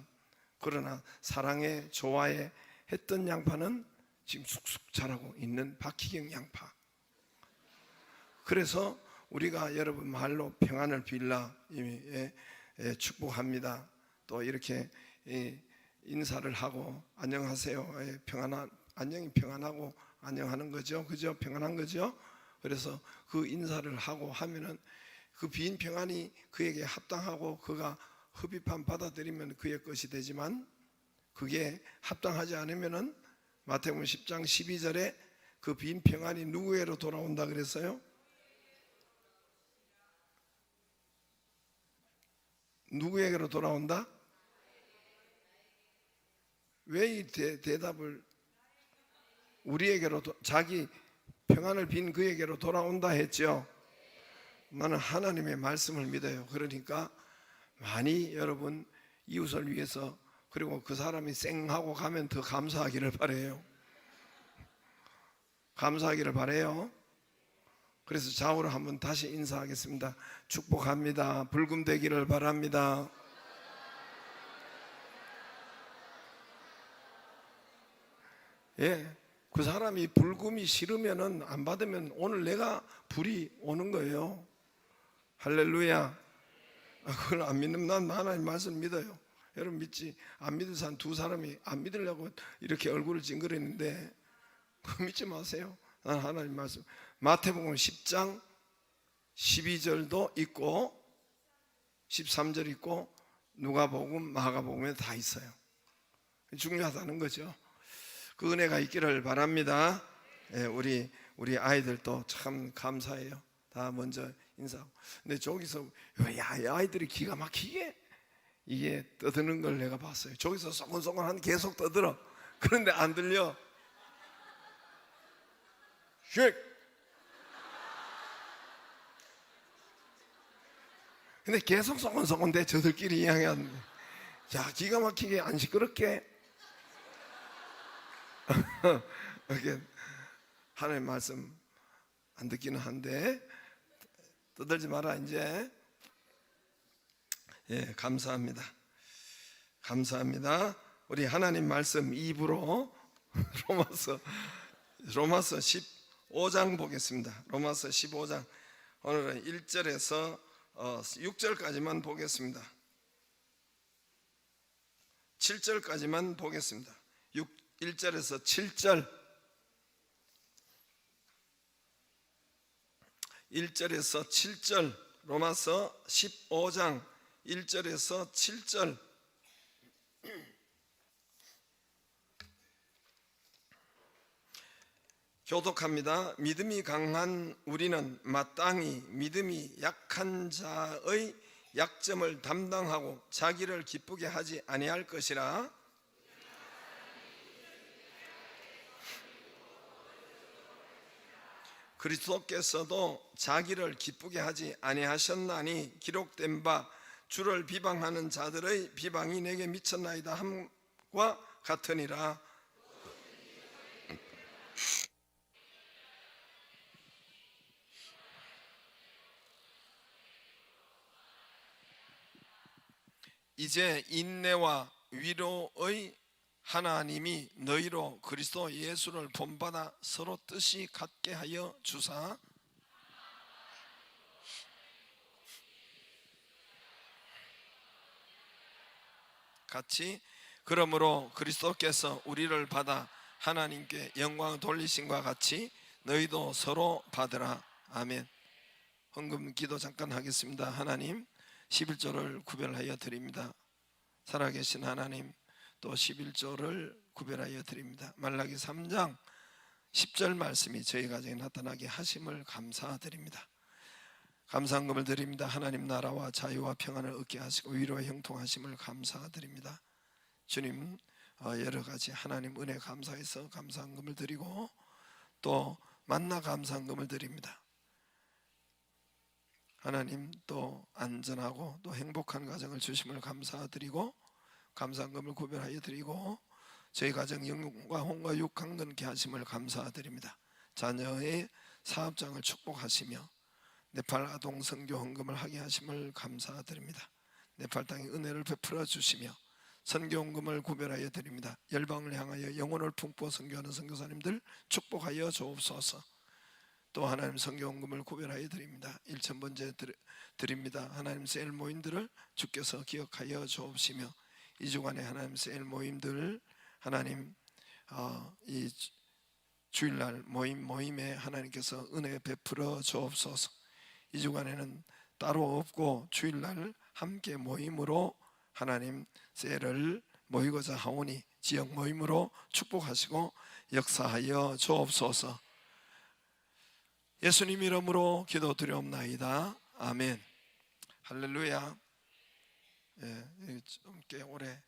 그러나 사랑해, 좋아해 했던 양파는 지금 쑥쑥 자라고 있는 박희경 양파. 그래서 우리가 여러분 말로 평안을 빌라 축복합니다. 또 이렇게 인사를 하고 안녕하세요. 안녕히 평안하고 안녕하는 거죠. 그죠? 평안한 거죠. 그래서 그 인사를 하고 하면은 그 빈 평안이 그에게 합당하고 그가 흡입함 받아들이면 그의 것이 되지만 그게 합당하지 않으면은 마태복음 10장 12절에 그 빈 평안이 누구에게로 돌아온다 그랬어요? 누구에게로 돌아온다? 왜 이 대답을 우리에게로 자기 평안을 빈 그에게로 돌아온다 했죠. 나는 하나님의 말씀을 믿어요. 그러니까 많이 여러분 이웃을 위해서, 그리고 그 사람이 쌩하고 가면 더 감사하기를 바라요. 감사하기를 바라요. 그래서 좌우로 한번 다시 인사하겠습니다. 축복합니다. 불금되기를 바랍니다. 예, 그 사람이 불금이 싫으면은 안 받으면 오늘 내가 불이 오는 거예요. 할렐루야. 그걸 안 믿는, 난 하나님 말씀 믿어요. 여러분 믿지? 안 믿은 사람 두 사람이 안 믿으려고 이렇게 얼굴을 찡그렸는데 그거 믿지 마세요. 난 하나님 말씀. 마태복음 10장 12절도 있고 13절 있고 누가복음, 마가복음에 다 있어요. 중요하다는 거죠. 그 은혜가 있기를 바랍니다. 예, 우리 아이들도 참 감사해요. 다 먼저 인사하고. 근데 저기서 야, 이 아이들이 기가 막히게 이게 떠드는 걸 내가 봤어요. 저기서 소곤소곤한 계속 떠들어. 그런데 안 들려. 쉐. 근데 계속 소곤소곤대 저들끼리 이야기하는데, 야, 기가 막히게 안 시끄럽게 이렇게 하나님 말씀 안 듣기는 한데 떠들지 마라 이제. 예, 감사합니다. 감사합니다. 우리 하나님 말씀 입으로 로마서 15장 보겠습니다. 로마서 15장 오늘은 1절에서 6절까지만 보겠습니다. 7절까지만 보겠습니다. 1절에서 7절, 1절에서 7절, 로마서 15장 1절에서 7절. 교독합니다. 믿음이 강한 우리는 마땅히 믿음이 약한 자의 약점을 담당하고 자기를 기쁘게 하지 아니할 것이라. 그리스도께서도 자기를 기쁘게 하지 아니하셨나니 기록된 바 주를 비방하는 자들의 비방이 내게 미쳤나이다 함과 같으니라. 이제 인내와 위로의 하나님이 너희로 그리스도 예수를 본받아 서로 뜻이 같게 하여 주사 같이 그러므로 그리스도께서 우리를 받아 하나님께 영광 돌리심과 같이 너희도 서로 받으라. 아멘. 헌금 기도 잠깐 하겠습니다. 하나님, 11조를 구별하여 드립니다. 살아계신 하나님, 또 11조를 구별하여 드립니다. 말라기 3장 10절 말씀이 저희 가정에 나타나게 하심을 감사드립니다. 감사한금을 드립니다. 하나님 나라와 자유와 평안을 얻게 하시고 위로와 형통하심을 감사드립니다. 주님, 여러 가지 하나님 은혜 감사해서 감사한금을 드리고 또 만나 감사한금을 드립니다. 하나님, 또 안전하고 또 행복한 가정을 주심을 감사드리고 감사한금을 구별하여 드리고 저희 가정 영과 혼과 육강건케 하심을 감사드립니다. 자녀의 사업장을 축복하시며 네팔 아동 선교 헌금을 하게 하심을 감사드립니다. 네팔 땅에 은혜를 베풀어 주시며 선교 헌금을 구별하여 드립니다. 열방을 향하여 영혼을 품고 선교하는 선교사님들 축복하여 주옵소서. 또 하나님 선교 헌금을 구별하여 드립니다. 1,000번째 드립니다. 하나님 세일 모임들을 주께서 기억하여 주옵시며 이 주간에 하나님 세일 모임들 하나님 이 주일날 모임에 하나님께서 은혜 베풀어 주옵소서. 이 주간에는 따로 없고 주일날 함께 모임으로 하나님 세일을 모이고자 하오니 지역 모임으로 축복하시고 역사하여 주옵소서. 예수님 이름으로 기도드리옵나이다. 아멘. 할렐루야. 예, 좀 꽤 오래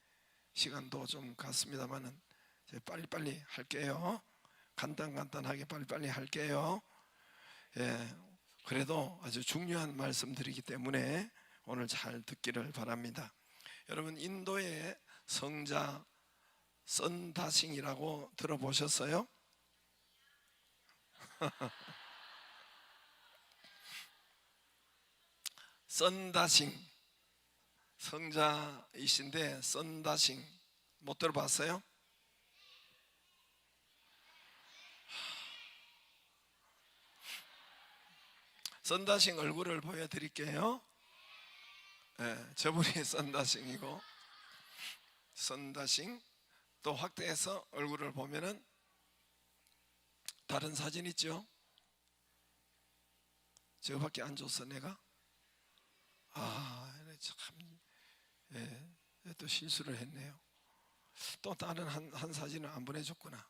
시간도 좀 갔습니다만은 빨리빨리 할게요. 간단하게 빨리빨리 할게요. 예, 그래도 아주 중요한 말씀드리기 때문에 오늘 잘 듣기를 바랍니다. 여러분, 인도의 성자 선다싱이라고 들어보셨어요? 선다싱, 성자이신데 선다싱 못 들어봤어요? 선다싱 얼굴을 보여드릴게요. 네, 저분이 선다싱이고, 선다싱 또 확대해서 얼굴을 보면은 다른 사진 있죠? 저거밖에 안 줬어 내가? 참, 또 실수를 했네요. 또 다른 한 사진을 안 보내줬구나.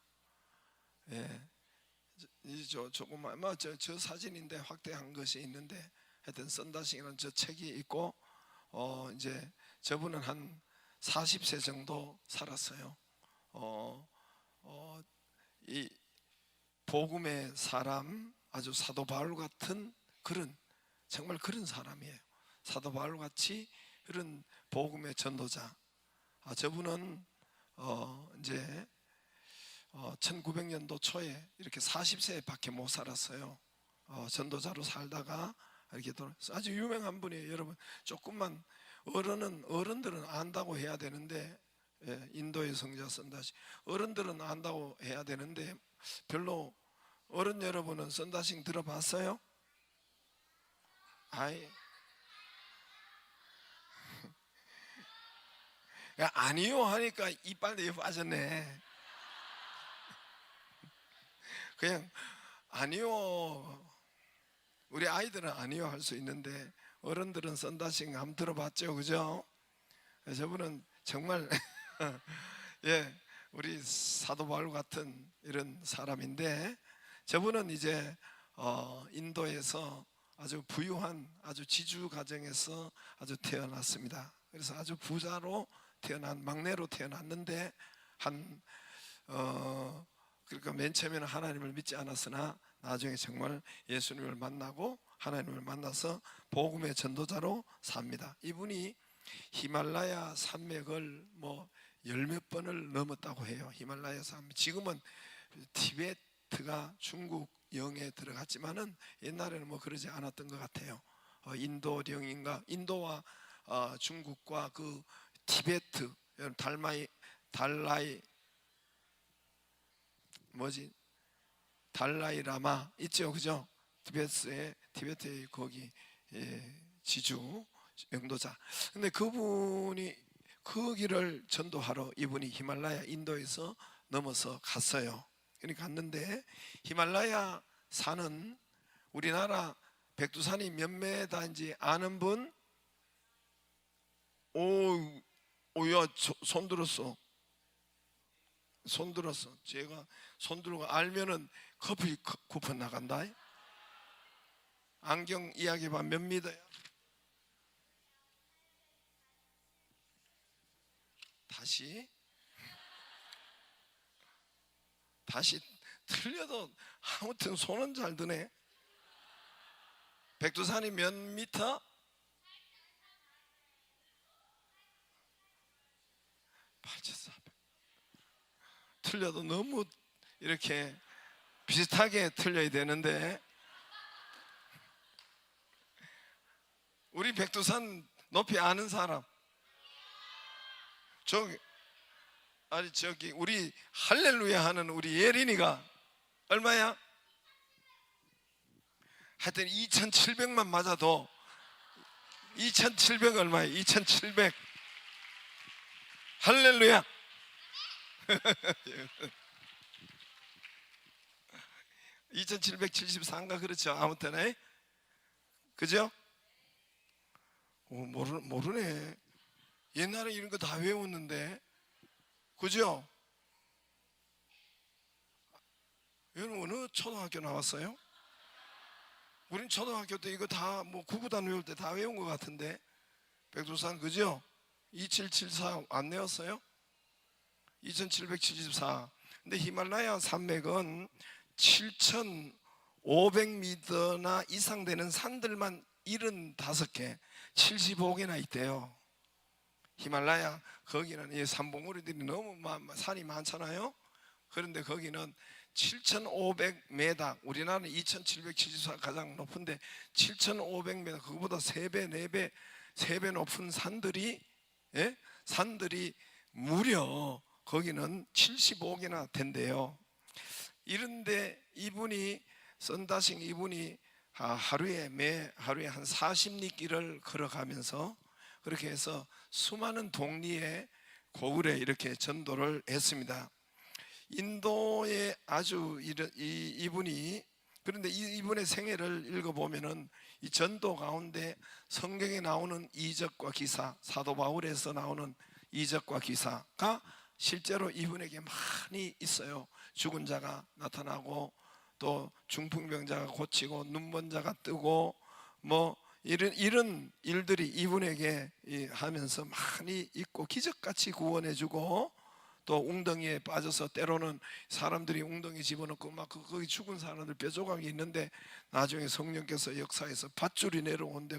조금만 저 사진인데 확대한 것이 있는데, 하여튼 선다싱이라는 저 책이 있고, 이제 저분은 한 40세 정도 살았어요. 이 복음의 사람, 아주 사도 바울 같은 그런, 정말 그런 사람이에요. 사도 바울 같이 그런 복음의 전도자. 저분은 이제 1900년도 초에 이렇게 40세밖에 못 살았어요. 전도자로 살다가 이렇게 아주 유명한 분이에요. 여러분, 조금만 어른들은 안다고 해야 되는데, 인도의 성자 선다시 어른들은 안다고 해야 되는데 별로. 어른 여러분은 선다싱 들어봤어요? 아니요 하니까 이빨 내에 빠졌네. 그냥 아니요, 우리 아이들은 아니요 할 수 있는데 어른들은 선다싱 한번 들어봤죠, 그죠? 저분은 정말 우리 사도 바울 같은 이런 사람인데, 저분은 이제 인도에서 아주 부유한 아주 지주 가정에서 아주 태어났습니다. 그래서 아주 부자로 막내로 태어났는데, 그러니까 맨 처음에는 하나님을 믿지 않았으나 나중에 정말 예수님을 만나고 하나님을 만나서 복음의 전도자로 삽니다. 이분이 히말라야 산맥을 뭐 열 몇 번을 넘었다고 해요. 히말라야 산맥. 지금은 티베트가 중국 영에 들어갔지만은 옛날에는 뭐 그러지 않았던 것 같아요. 인도령인가, 인도와 중국과 그 티베트, 달라이 라마 있죠, 그죠? 티베트의 거기 지주 영도자. 근데 그분이 그 길을 전도하러 이분이 히말라야 인도에서 넘어서 갔어요. 그러니까 갔는데, 히말라야 산은 우리나라 백두산이 몇 메다인지 아는 분? 야, 손 들었어. 제가 손 들고 알면은 커피 쿠폰 나간다. 안경 이야기 봐. 몇 미터야? 다시 틀려도 아무튼 손은 잘 드네. 백두산이 몇 미터? 8,400. 틀려도 너무 이렇게 비슷하게 틀려야 되는데, 우리 백두산 높이 아는 사람? 저기 우리 할렐루야 하는 우리 예린이가 얼마야? 하여튼 2,700만 맞아도 2,700 얼마야? 2,700. 할렐루야. 2,774인가 그렇죠. 아무튼 그죠? 모르네. 옛날에 이런 거 다 외웠는데, 그죠? 여러분 어느 초등학교 나왔어요? 우린 초등학교 때 이거 다 뭐 구구단 외울 때 다 외운 것 같은데, 백두산 그죠? 2774 안 외웠어요? 2774. 근데 히말라야 산맥은 500m나 이상 되는 산들만 75개, 75개나 있대요. 히말라야 거기는 이 산봉우리들이 너무 산이 많잖아요. 그런데 거기는 7,500m, 우리나라는 2,774 가장 높은데 7,500m, 그거보다 3배, 4배, 3배 높은 산들이, 예? 산들이 무려 거기는 75개나 된대요. 이런데 이분이 선다싱 이분이 하루에 한 40리길을 걸어가면서 그렇게 해서 수많은 동리에 고을에 이렇게 전도를 했습니다. 인도에 아주 이분이, 그런데 이분의 생애를 읽어보면은 이 전도 가운데 성경에 나오는 이적과 기사, 사도 바울에서 나오는 이적과 기사가 실제로 이분에게 많이 있어요. 죽은 자가 나타나고 또 중풍병자가 고치고 눈먼 자가 뜨고 뭐 이런 일들이 이분에게 하면서 많이 있고, 기적같이 구원해주고, 또 웅덩이에 빠져서 때로는 사람들이 웅덩이 집어넣고 막 거기 죽은 사람들 뼈조각이 있는데 나중에 성령께서 역사해서 밧줄이 내려오는데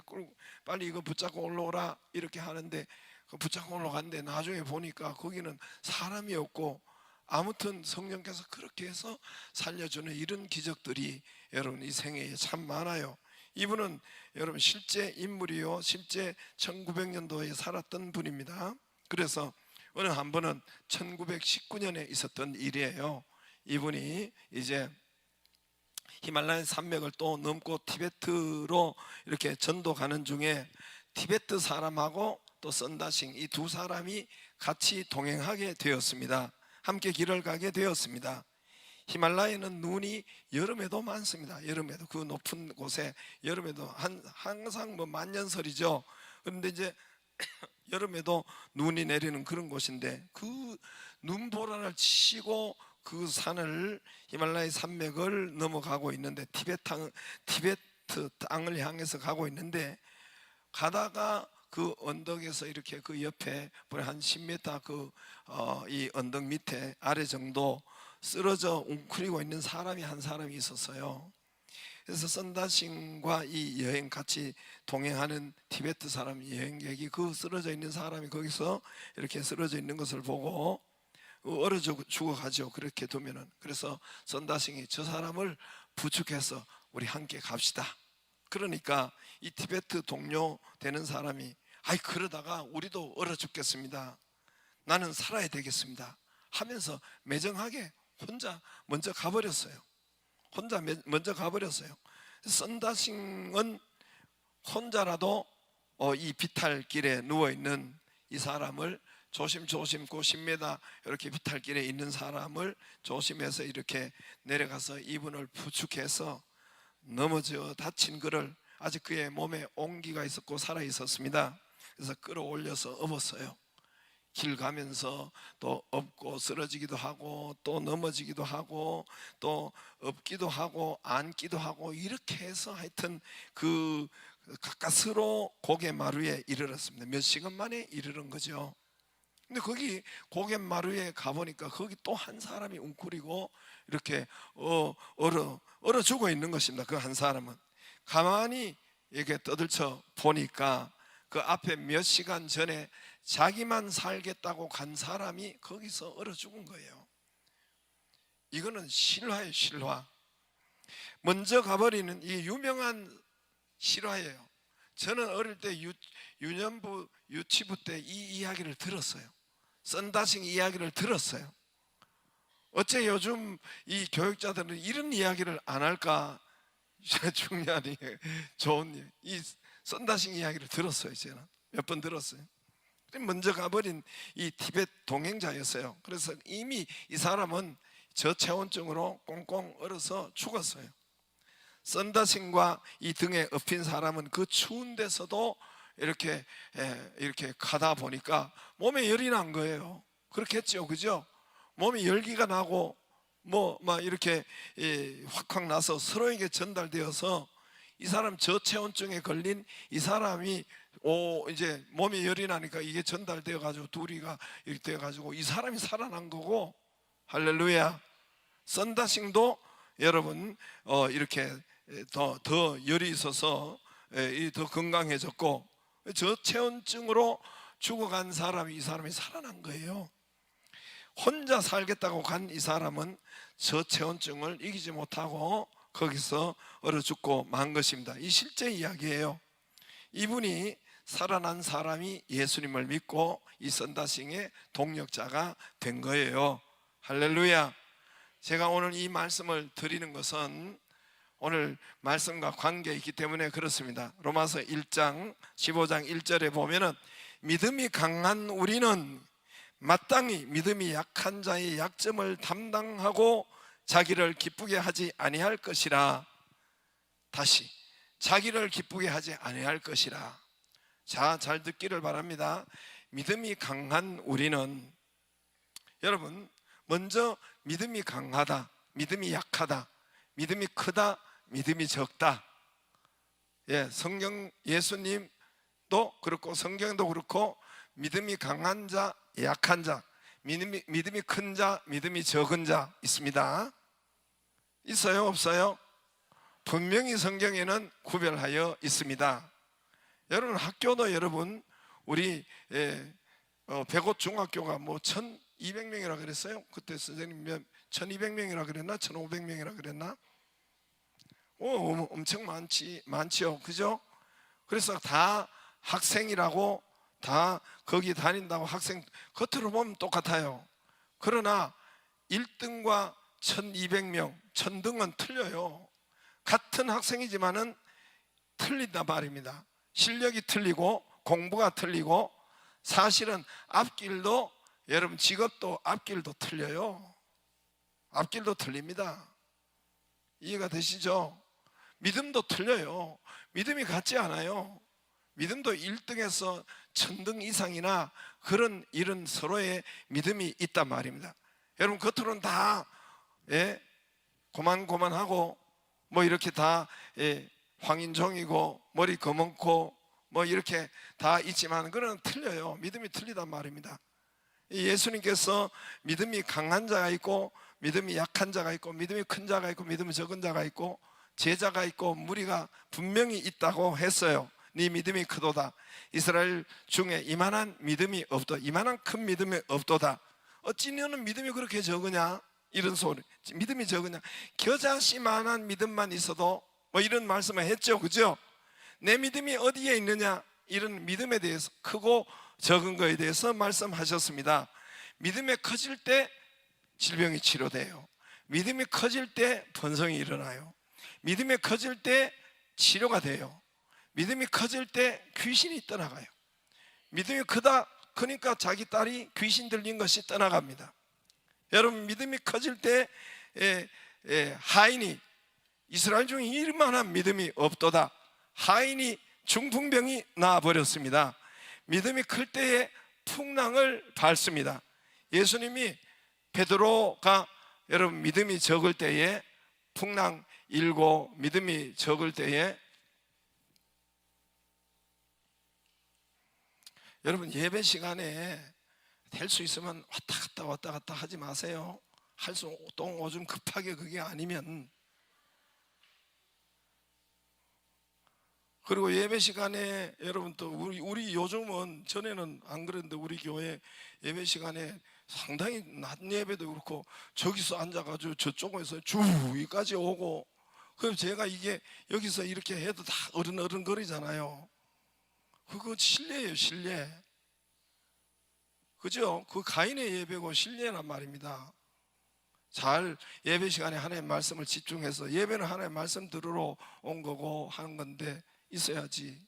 빨리 이거 붙잡고 올라오라 이렇게 하는데 그 붙잡고 올라갔는데 나중에 보니까 거기는 사람이 없고, 아무튼 성령께서 그렇게 해서 살려주는 이런 기적들이 여러분 이 생애에 참 많아요. 이분은 여러분 실제 인물이요, 실제 1900년도에 살았던 분입니다. 그래서 어느 한 번은 1919년에 있었던 일이에요. 이분이 이제 히말라야 산맥을 또 넘고 티베트로 이렇게 전도 가는 중에 티베트 사람하고 또 선다싱 이 두 사람이 같이 동행하게 되었습니다. 함께 길을 가게 되었습니다. 히말라야는 눈이 여름에도 많습니다. 여름에도 그 높은 곳에 여름에도 항상 뭐 만년설이죠. 그런데 이제 여름에도 눈이 내리는 그런 곳인데 그 눈보라를 치고 그 산을 히말라야 산맥을 넘어가고 있는데 티베트 땅을 향해서 가고 있는데 가다가 그 언덕에서 이렇게 그 옆에 한 10m 이 언덕 밑에 아래 정도 쓰러져 웅크리고 있는 사람이 한 사람이 있었어요. 그래서 선다싱과 이 여행 같이 동행하는 티베트 사람 여행객이 그 쓰러져 있는 사람이 거기서 이렇게 쓰러져 있는 것을 보고 얼어 죽어가죠. 그렇게 두면은. 그래서 선다싱이 저 사람을 부축해서 우리 함께 갑시다. 그러니까 이 티베트 동료 되는 사람이 그러다가 우리도 얼어 죽겠습니다. 나는 살아야 되겠습니다 하면서 매정하게 혼자 먼저 가버렸어요. 혼자 먼저 가버렸어요. 선다싱은 혼자라도 이 비탈길에 누워있는 이 사람을 조심조심 그 10m 이렇게 비탈길에 있는 사람을 조심해서 이렇게 내려가서 이분을 부축해서 넘어져 다친 그를, 아직 그의 몸에 온기가 있었고 살아 있었습니다. 그래서 끌어올려서 업었어요. 길 가면서 또 업고 쓰러지기도 하고 또 넘어지기도 하고 또 업기도 하고 앉기도 하고 이렇게 해서 하여튼 그 가까스로 고갯마루에 이르렀습니다. 몇 시간 만에 이르른 거죠. 근데 거기 고갯마루에 가보니까 거기 또 한 사람이 웅크리고 이렇게 얼어 죽어 있는 것입니다. 그 한 사람은 가만히 이렇게 떠들쳐 보니까 그 앞에 몇 시간 전에 자기만 살겠다고 간 사람이 거기서 얼어 죽은 거예요. 이거는 실화예요, 실화. 먼저 가버리는 이 유명한 실화예요. 저는 어릴 때 유년부, 유치부 때 이 이야기를 들었어요. 선다싱 이야기를 들었어요. 어째 요즘 이 교육자들은 이런 이야기를 안 할까? 중요한 좋은 이 선다싱 이야기를 들었어요. 저는 몇 번 들었어요. 먼저 가버린 이 티베트 동행자였어요. 그래서 이미 이 사람은 저체온증으로 꽁꽁 얼어서 죽었어요. 선다싱과 이 등에 엎인 사람은 그 추운 데서도 이렇게 가다 보니까 몸에 열이 난 거예요. 그렇겠죠, 그죠? 몸에 열기가 나고 막 이렇게 확확 나서 서로에게 전달되어서 이 사람 저체온증에 걸린 이 사람이 이제 몸에 열이 나니까 이게 전달되어 가지고 둘이가 이렇게 돼 가지고 이 사람이 살아난 거고, 할렐루야. 선다싱도 여러분 이렇게 더 열이 있어서 더 건강해졌고, 저체온증으로 죽어간 사람이 이 사람이 살아난 거예요. 혼자 살겠다고 간 이 사람은 저체온증을 이기지 못하고 거기서 얼어 죽고 만 것입니다. 이 실제 이야기예요. 이분이 살아난 사람이 예수님을 믿고 이 선다싱의 동력자가 된 거예요. 할렐루야. 제가 오늘 이 말씀을 드리는 것은 오늘 말씀과 관계 있기 때문에 그렇습니다. 로마서 1장 15장 1절에 보면은 믿음이 강한 우리는 마땅히 믿음이 약한 자의 약점을 담당하고 자기를 기쁘게 하지 아니할 것이라. 다시 자기를 기쁘게 하지 아니할 것이라. 자, 잘 듣기를 바랍니다. 믿음이 강한 우리는, 여러분 먼저 믿음이 강하다, 믿음이 약하다, 믿음이 크다, 믿음이 적다. 성경, 예수님도 그렇고 성경도 그렇고 믿음이 강한 자, 약한 자, 믿음이 큰 자, 믿음이 적은 자 있습니다. 있어요, 없어요? 분명히 성경에는 구별하여 있습니다. 여러분 학교도 여러분 우리 백옷 중학교가 뭐 1200명이라 그랬어요. 그때 선생님 1200명이라 그랬나 1500명이라 그랬나? 엄청 많지요, 그죠? 그래서 다 학생이라고, 다 거기 다닌다고 학생, 겉으로 보면 똑같아요. 그러나 1등과 1200명, 1000등은 틀려요. 같은 학생이지만은 틀린단 말입니다. 실력이 틀리고 공부가 틀리고, 사실은 앞길도, 여러분 직업도 앞길도 틀려요. 앞길도 틀립니다. 이해가 되시죠? 믿음도 틀려요. 믿음이 같지 않아요. 믿음도 1등에서 1000등 이상이나 그런 이런 서로의 믿음이 있단 말입니다. 여러분 겉으로는 다 고만고만하고 뭐 이렇게 다 황인종이고 머리 검은코 뭐 이렇게 다 있지만 그건 틀려요. 믿음이 틀리단 말입니다. 예수님께서 믿음이 강한 자가 있고 믿음이 약한 자가 있고 믿음이 큰 자가 있고 믿음이 적은 자가 있고 제자가 있고 무리가 분명히 있다고 했어요. 네 믿음이 크도다. 이스라엘 중에 이만한 믿음이 없도다. 이만한 큰 믿음이 없도다. 어찌 너는 믿음이 그렇게 적으냐? 이런 소리. 믿음이 적으냐? 겨자씨만한 믿음만 있어도 뭐 이런 말씀을 했죠, 그죠? 내 믿음이 어디에 있느냐? 이런 믿음에 대해서, 크고 적은 거에 대해서 말씀하셨습니다. 믿음이 커질 때 질병이 치료돼요. 믿음이 커질 때 번성이 일어나요. 믿음이 커질 때 치료가 돼요. 믿음이 커질 때 귀신이 떠나가요. 믿음이 크니까 자기 딸이 귀신 들린 것이 떠나갑니다. 여러분 믿음이 커질 때 하인이, 이스라엘 중에 이만한 믿음이 없도다. 하인이 중풍병이 나아버렸습니다. 믿음이 클 때에 풍랑을 밟습니다. 예수님이 베드로가 여러분 믿음이 적을 때에 풍랑 일고 믿음이 적을 때에, 여러분 예배 시간에 될 수 있으면 왔다 갔다 하지 마세요. 할 수 오줌 급하게 그게 아니면. 그리고 예배 시간에 여러분 또 우리 요즘은, 전에는 안 그랬는데 우리 교회 예배 시간에 상당히 낮 예배도 그렇고 저기서 앉아가지고 저쪽에서 주위까지 오고, 그럼 제가 이게 여기서 이렇게 해도 다 어른거리잖아요. 그거 실례예요, 실례. 그죠? 그 가인의 예배고 실례란 말입니다. 잘 예배 시간에 하나님의 말씀을 집중해서, 예배는 하나님의 말씀 들으러 온 거고 하는 건데 있어야지.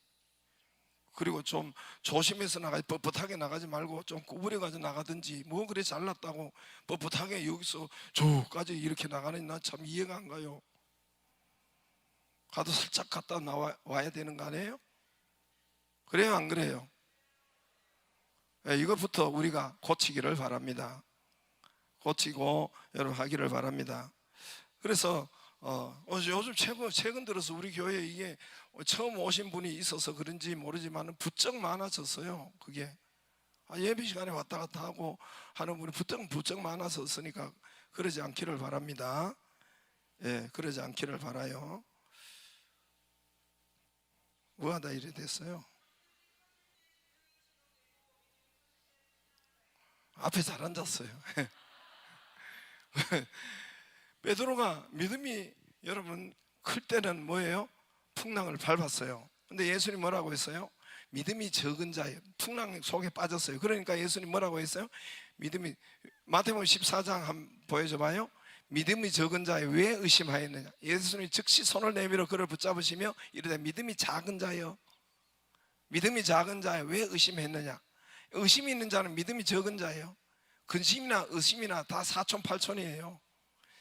그리고 좀 조심해서 나가지, 뻣뻣하게 나가지 말고 좀 구부려가지고 나가든지. 뭐 그래 잘났다고 뻣뻣하게 여기서 저까지 이렇게 나가는, 나 참 이해가 안 가요. 가도 살짝 갔다 와야 되는 거 아니에요? 그래요, 안 그래요? 이것부터 우리가 고치기를 바랍니다. 고치고 여러분 하기를 바랍니다. 그래서 요즘 최근 들어서 우리 교회에 이게 처음 오신 분이 있어서 그런지 모르지만 부쩍 많아졌어요. 그게 예배 시간에 왔다 갔다 하고 하는 분이 부쩍 많아졌으니까 그러지 않기를 바랍니다. 예, 그러지 않기를 바라요. 뭐하다 이래 됐어요? 앞에 잘 앉았어요. 베드로가 믿음이 여러분 클 때는 뭐예요? 풍랑을 밟았어요. 근데 예수님 뭐라고 했어요? 믿음이 적은 자예요. 풍랑 속에 빠졌어요. 그러니까 예수님 뭐라고 했어요? 믿음이, 마태복음 14장 한번 보여줘 봐요. 믿음이 적은 자에 왜 의심하였느냐? 예수님이 즉시 손을 내밀어 그를 붙잡으시며 이르되 믿음이 작은 자여, 믿음이 작은 자에 왜 의심했느냐? 의심이 있는 자는 믿음이 적은 자예요. 근심이나 의심이나 다 사촌팔촌이에요.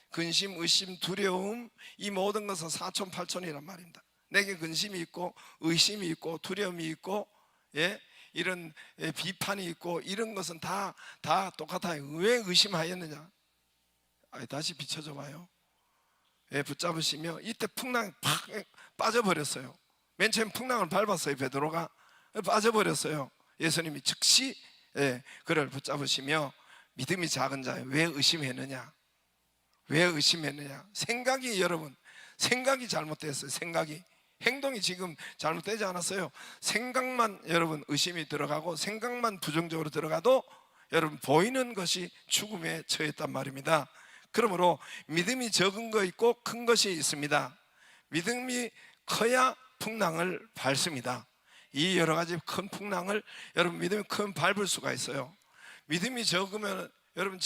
근심, 의심, 두려움, 이 모든 것은 사촌팔촌이란 말입니다. 내게 근심이 있고 의심이 있고 두려움이 있고, 예, 이런 비판이 있고 이런 것은 다 똑같아요. 왜 의심하였느냐? 다시 비춰줘 봐요. 예, 붙잡으시며 이때 풍랑이 팍 빠져버렸어요. 맨 처음 풍랑을 밟았어요. 베드로가 빠져버렸어요. 예수님이 즉시, 예, 그를 붙잡으시며 믿음이 작은 자에 왜 의심했느냐? 왜 의심했느냐? 생각이, 여러분, 생각이 잘못됐어요. 생각이, 행동이 지금 잘못되지 않았어요. 생각만 여러분 의심이 들어가고 생각만 부정적으로 들어가도 여러분 보이는 것이 죽음에 처했단 말입니다. 그러므로 믿음이 적은 거 있고 큰 것이 있습니다. 믿음이 커야 풍랑을 밟습니다. 이 여러 가지 큰 풍랑을 여러분 믿음이 큰 밟을 수가 있어요. 믿음이 적으면 여러분,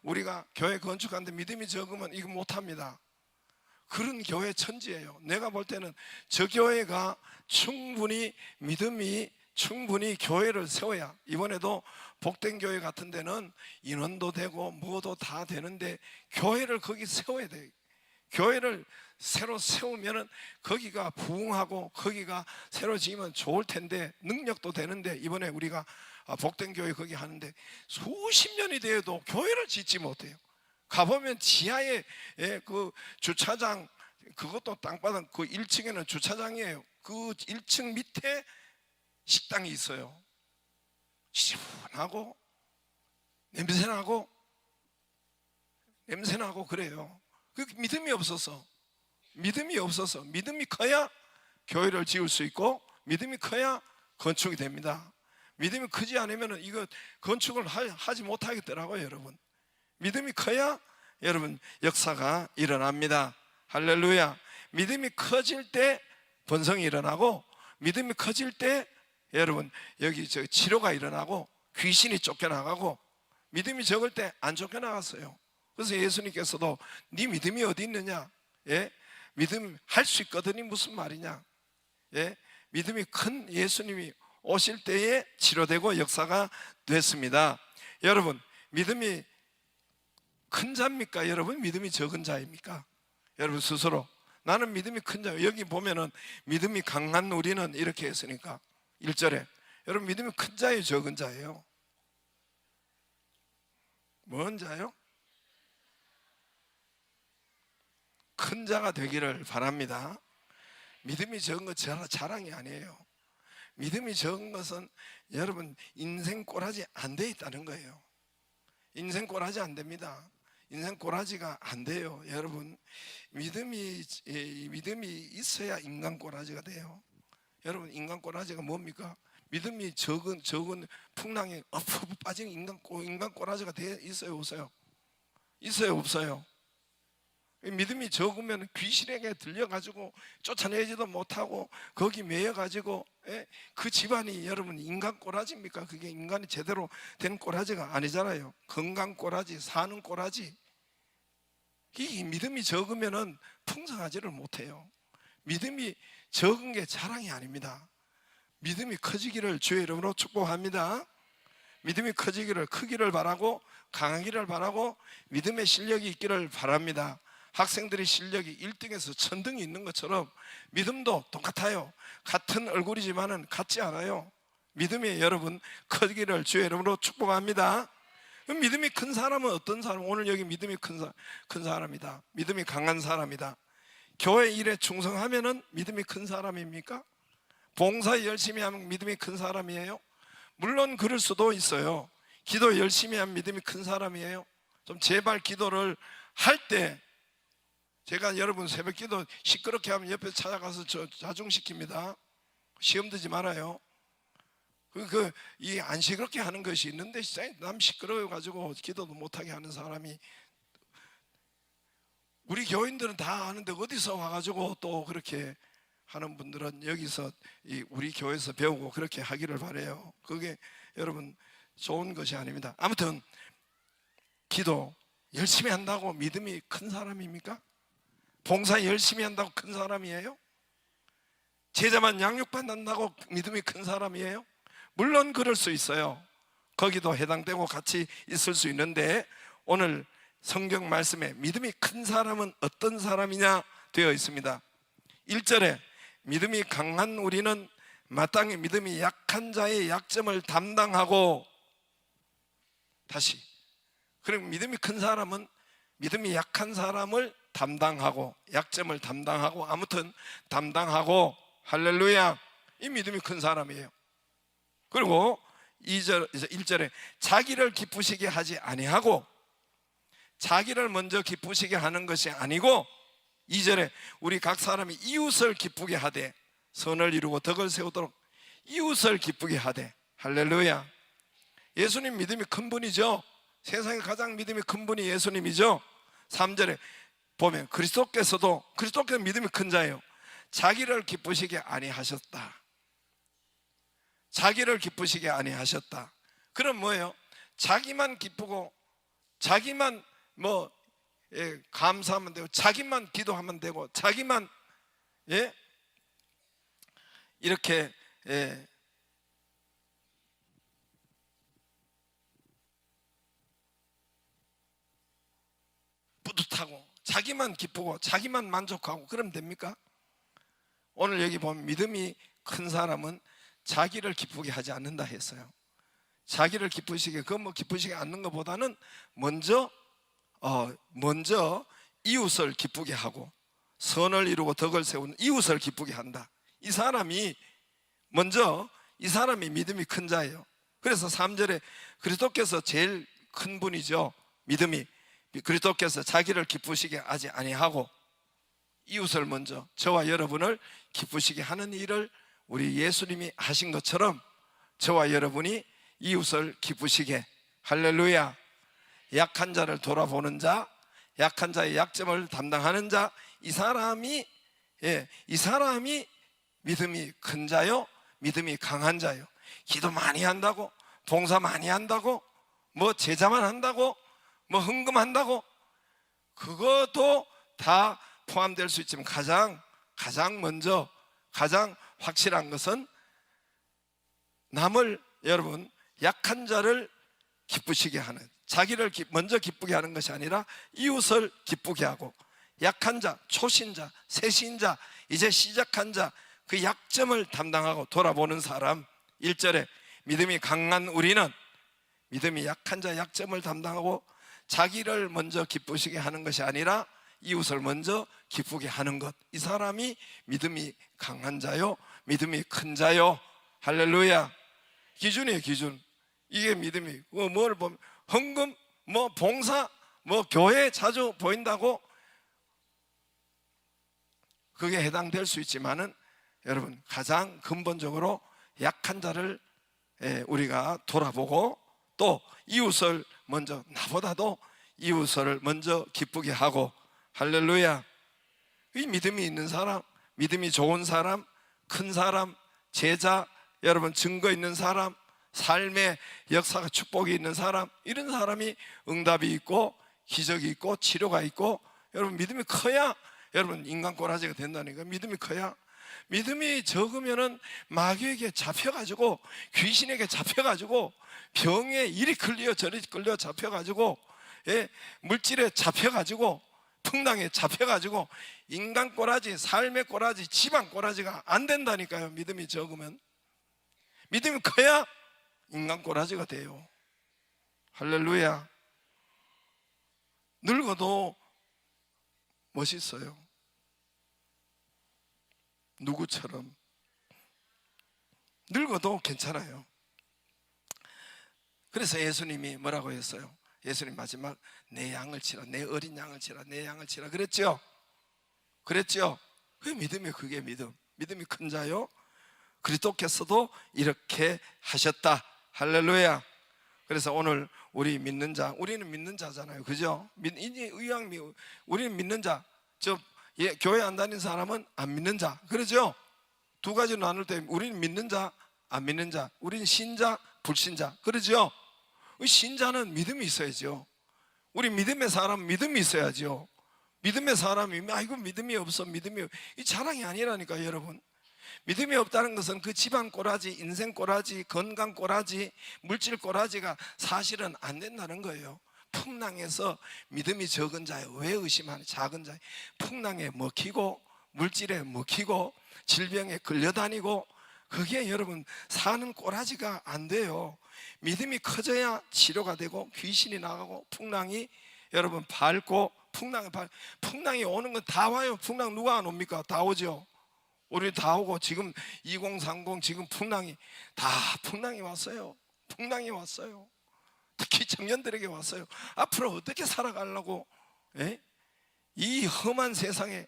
우리가 교회 건축하는데 믿음이 적으면 이거 못합니다. 그런 교회 천지예요. 내가 볼 때는 저 교회가 충분히 믿음이 충분히 교회를 세워야, 이번에도 복된 교회 같은 데는 인원도 되고 뭐도 다 되는데 교회를 거기 세워야 돼요. 교회를 새로 세우면은 거기가 부흥하고 거기가 새로 지으면 좋을 텐데, 능력도 되는데, 이번에 우리가 복된 교회 거기 하는데 수십 년이 되어도 교회를 짓지 못해요. 가보면 지하에, 예, 그 주차장, 그것도 땅바닥 그 1층에는 주차장이에요. 그 1층 밑에 식당이 있어요. 시원하고 냄새나고 그래요. 그 믿음이 없어서 믿음이 커야 교회를 지을 수 있고 믿음이 커야 건축이 됩니다. 믿음이 크지 않으면 이거 건축을 하지 못하겠더라고요, 여러분. 믿음이 커야 여러분 역사가 일어납니다. 할렐루야. 믿음이 커질 때 번성이 일어나고, 믿음이 커질 때 여러분 여기 치료가 일어나고 귀신이 쫓겨나가고, 믿음이 적을 때 안 쫓겨나갔어요. 그래서 예수님께서도 네 믿음이 어디 있느냐? 예? 믿음 할 수 있거든이 무슨 말이냐? 예? 믿음이 큰 예수님이 오실 때에 치료되고 역사가 됐습니다. 여러분, 믿음이 큰 자입니까? 여러분, 믿음이 적은 자입니까? 여러분 스스로, 나는 믿음이 큰 자. 여기 보면은 믿음이 강한 우리는 이렇게 했으니까 1절에, 여러분 믿음이 큰 자예요, 적은 자예요? 뭔 자요? 큰 자가 되기를 바랍니다. 믿음이 적은 것 자랑이 아니에요. 믿음이 적은 것은 여러분 인생 꼬라지 안 돼 있다는 거예요. 인생 꼬라지 안 됩니다. 인생 꼬라지가 안 돼요. 여러분, 믿음이 있어야 인간 꼬라지가 돼요. 여러분, 인간 꼬라지가 뭡니까? 믿음이 적은 풍랑에 엎어 빠진 인간 꼬라지가 돼 있어요, 없어요? 있어요, 없어요? 믿음이 적으면 귀신에게 들려가지고 쫓아내지도 못하고 거기 매여가지고, 예? 그 집안이 여러분 인간 꼬라지입니까? 그게 인간이 제대로 된 꼬라지가 아니잖아요. 건강 꼬라지, 사는 꼬라지. 이 믿음이 적으면은 풍성하지를 못해요. 믿음이 적은 게 자랑이 아닙니다. 믿음이 커지기를 주의 이름으로 축복합니다. 믿음이 크기를 바라고 강하기를 바라고 믿음의 실력이 있기를 바랍니다. 학생들의 실력이 1등에서 천등이 있는 것처럼 믿음도 똑같아요. 같은 얼굴이지만은 같지 않아요. 믿음이 여러분 크기를 주의 이름으로 축복합니다. 믿음이 큰 사람은 어떤 사람? 오늘 여기 믿음이 큰 사람이다. 믿음이 강한 사람이다. 교회 일에 충성하면은 믿음이 큰 사람입니까? 봉사 열심히 하면 믿음이 큰 사람이에요? 물론 그럴 수도 있어요. 기도 열심히 하면 믿음이 큰 사람이에요? 좀 제발 기도를 할 때 제가 여러분 새벽기도 시끄럽게 하면 옆에 찾아가서 저 자중시킵니다. 시험 들지 말아요. 이 안 시끄럽게 하는 것이 있는데 남 시끄러워 가지고 기도도 못하게 하는 사람이, 우리 교인들은 다 아는데 어디서 와가지고 또 그렇게 하는 분들은 여기서 우리 교회에서 배우고 그렇게 하기를 바래요. 그게 여러분 좋은 것이 아닙니다. 아무튼 기도 열심히 한다고 믿음이 큰 사람입니까? 봉사 열심히 한다고 큰 사람이에요? 제자만 양육받는다고 믿음이 큰 사람이에요? 물론 그럴 수 있어요. 거기도 해당되고 같이 있을 수 있는데, 오늘 성경 말씀에 믿음이 큰 사람은 어떤 사람이냐 되어 있습니다. 1절에 믿음이 강한 우리는 마땅히 믿음이 약한 자의 약점을 담당하고, 다시, 그리고 믿음이 큰 사람은 믿음이 약한 사람을 담당하고, 약점을 담당하고, 아무튼 담당하고, 할렐루야, 이 믿음이 큰 사람이에요. 그리고 1절에 자기를 기쁘시게 하지 아니하고, 자기를 먼저 기쁘시게 하는 것이 아니고, 2절에 우리 각 사람이 이웃을 기쁘게 하되 선을 이루고 덕을 세우도록 이웃을 기쁘게 하되, 할렐루야. 예수님 믿음이 큰 분이죠. 세상에 가장 믿음이 큰 분이 예수님이죠. 3절에 보면 그리스도께서 믿음이 큰 자예요. 자기를 기쁘시게 아니하셨다. 자기를 기쁘시게 아니하셨다. 그럼 뭐예요? 자기만 기쁘고 자기만 감사하면 되고, 자기만 기도하면 되고, 자기만 이렇게 뿌듯하고, 자기만 기쁘고 자기만 만족하고 그러면 됩니까? 오늘 여기 보면 믿음이 큰 사람은 자기를 기쁘게 하지 않는다 했어요. 자기를 기쁘시게, 기쁘시게 않는 것보다는 먼저 이웃을 기쁘게 하고 선을 이루고 덕을 세우는 이웃을 기쁘게 한다. 이 사람이 믿음이 큰 자예요. 그래서 3절에 그리스도께서 제일 큰 분이죠. 믿음이, 그리스도께서 자기를 기쁘시게 하지 아니하고 이웃을 먼저, 저와 여러분을 기쁘시게 하는 일을 우리 예수님이 하신 것처럼 저와 여러분이 이웃을 기쁘시게, 할렐루야. 약한 자를 돌아보는 자, 약한 자의 약점을 담당하는 자, 이 사람이 믿음이 큰 자요, 믿음이 강한 자요. 기도 많이 한다고, 봉사 많이 한다고, 제자만 한다고, 헌금한다고, 그것도 다 포함될 수 있지만 가장 먼저, 가장 확실한 것은 여러분 약한 자를 기쁘시게 하는, 자기를 먼저 기쁘게 하는 것이 아니라 이웃을 기쁘게 하고, 약한 자, 초신자, 새신자, 이제 시작한 자, 그 약점을 담당하고 돌아보는 사람. 1절에 믿음이 강한 우리는 믿음이 약한 자 약점을 담당하고 자기를 먼저 기쁘시게 하는 것이 아니라 이웃을 먼저 기쁘게 하는 것, 이 사람이 믿음이 강한 자요, 믿음이 큰 자요. 할렐루야. 기준이에요, 기준. 이게 믿음이, 뭘 보면 헌금, 봉사, 교회 자주 보인다고 그게 해당될 수 있지만은, 여러분 가장 근본적으로 약한 자를 우리가 돌아보고, 또 이웃을 먼저, 나보다도 이웃을 먼저 기쁘게 하고, 할렐루야. 이 믿음이 있는 사람, 믿음이 좋은 사람, 큰 사람, 제자, 여러분 증거 있는 사람, 삶의 역사가 축복이 있는 사람, 이런 사람이 응답이 있고 기적이 있고 치료가 있고, 여러분 믿음이 커야 여러분 인간 꼬라지가 된다니까. 믿음이 커야. 믿음이 적으면은 마귀에게 잡혀가지고, 귀신에게 잡혀가지고, 병에 이리 끌려 저리 끌려 잡혀가지고, 물질에 잡혀가지고, 풍랑에 잡혀가지고, 인간 꼬라지, 삶의 꼬라지, 집안 꼬라지가 안 된다니까요. 믿음이 적으면. 믿음이 커야 인간 꼬라지가 돼요. 할렐루야. 늙어도 멋있어요. 누구처럼. 늙어도 괜찮아요. 그래서 예수님이 뭐라고 했어요? 예수님 마지막 내 양을 치라, 내 어린 양을 치라, 내 양을 치라 그랬죠. 그랬죠? 그 믿음이 그게 믿음이 큰 자요. 그리스도께서도 이렇게 하셨다. 할렐루야. 그래서 오늘 우리 믿는 자, 우리는 믿는 자잖아요, 그죠? 우리는 믿는 자. 교회 안 다니는 사람은 안 믿는 자, 그러죠? 두 가지로 나눌 때 우리는 믿는 자, 안 믿는 자, 우리는 신자, 불신자, 그러죠? 신자는 믿음이 있어야죠. 우리 믿음의 사람은 믿음이 있어야죠. 믿음의 사람이 아이고 믿음이 없어, 이 자랑이 아니라니까 여러분. 믿음이 없다는 것은 그 집안 꼬라지, 인생 꼬라지, 건강 꼬라지, 물질 꼬라지가 사실은 안 된다는 거예요. 풍랑에서 믿음이 적은 자요, 왜 의심하는 작은 자요, 풍랑에 먹히고 물질에 먹히고 질병에 끌려다니고, 그게 여러분 사는 꼬라지가 안 돼요. 믿음이 커져야 치료가 되고 귀신이 나가고 풍랑이 여러분 밟고, 풍랑이 오는 건 다 와요. 풍랑 누가 안 옵니까? 다 오죠. 우리 다 오고, 지금 2030 지금 풍랑이 왔어요. 풍랑이 왔어요. 특히 청년들에게 왔어요. 앞으로 어떻게 살아가려고, 예? 이 험한 세상에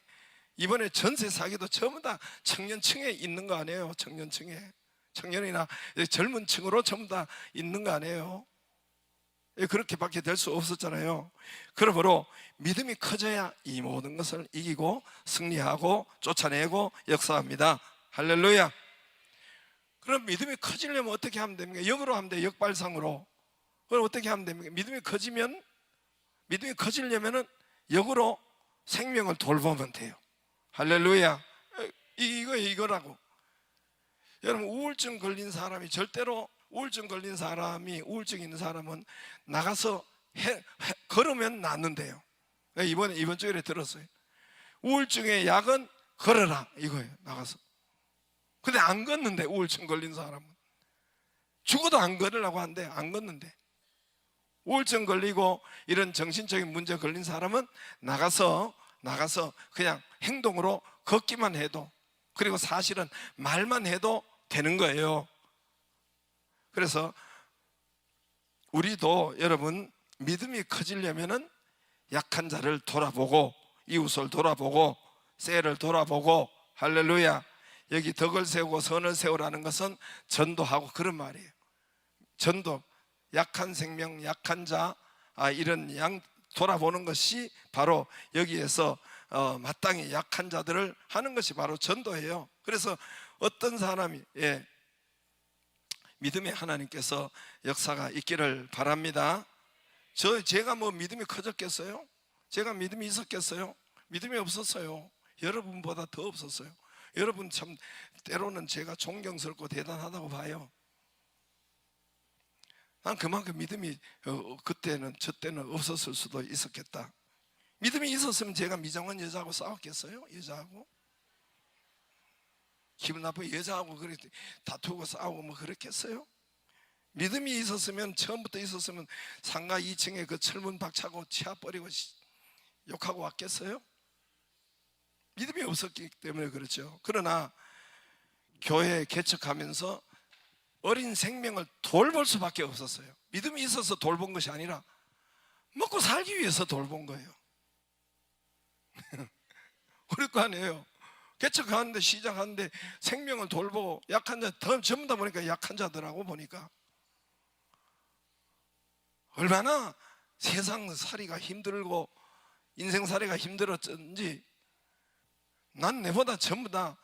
이번에 전세 사기도 전부 다 청년층에 있는 거 아니에요? 청년이나 젊은 층으로 전부 다 있는 거 아니에요? 그렇게밖에 될 수 없었잖아요. 그러므로 믿음이 커져야 이 모든 것을 이기고 승리하고 쫓아내고 역사합니다. 할렐루야. 그럼 믿음이 커지려면 어떻게 하면 됩니까? 역으로 하면 돼요. 역발상으로. 그럼 어떻게 하면 됩니까? 믿음이 커지려면 역으로 생명을 돌보면 돼요. 할렐루야. 이거라고. 여러분, 우울증 걸린 사람이 우울증 있는 사람은 나가서 걸으면 낫는데요. 이번 주에 들었어요. 우울증의 약은 걸어라 이거예요. 나가서. 근데 안 걷는데, 우울증 걸린 사람은 죽어도 안 걸으려고 하는데 안 걷는데, 우울증 걸리고 이런 정신적인 문제 걸린 사람은 나가서 그냥 행동으로 걷기만 해도, 그리고 사실은 말만 해도 되는 거예요. 그래서 우리도 여러분 믿음이 커지려면은 약한 자를 돌아보고, 이웃을 돌아보고, 셀을 돌아보고, 할렐루야. 여기 덕을 세우고 선을 세우라는 것은 전도하고 그런 말이에요. 전도, 약한 생명, 약한 자, 이런 양 돌아보는 것이 바로 여기에서 마땅히 약한 자들을 하는 것이 바로 전도예요. 그래서 어떤 사람이 믿음의 하나님께서 역사가 있기를 바랍니다. 제가 뭐 믿음이 커졌겠어요? 제가 믿음이 있었겠어요? 믿음이 없었어요. 여러분보다 더 없었어요. 여러분 참 때로는 제가 존경스럽고 대단하다고 봐요. 난 그만큼 믿음이 저 때는 없었을 수도 있었겠다. 믿음이 있었으면 제가 미정한 여자하고 싸웠겠어요? 여자하고 기분 나쁘게 여자하고 그래 다투고 싸우고 뭐 그랬겠어요? 믿음이 있었으면, 처음부터 있었으면 상가 2층에 그 철문 박차고 치아 버리고 욕하고 왔겠어요? 믿음이 없었기 때문에 그렇죠. 그러나 교회 개척하면서 어린 생명을 돌볼 수밖에 없었어요. 믿음이 있어서 돌본 것이 아니라 먹고 살기 위해서 돌본 거예요. 그럴 거 아니에요. 개척하는데, 시작하는데 생명을 돌보고 약한 자 전부 다 보니까 약한 자들하고 보니까 얼마나 세상 살이가 힘들고 인생 살이가 힘들었는지, 난 내보다 전부 다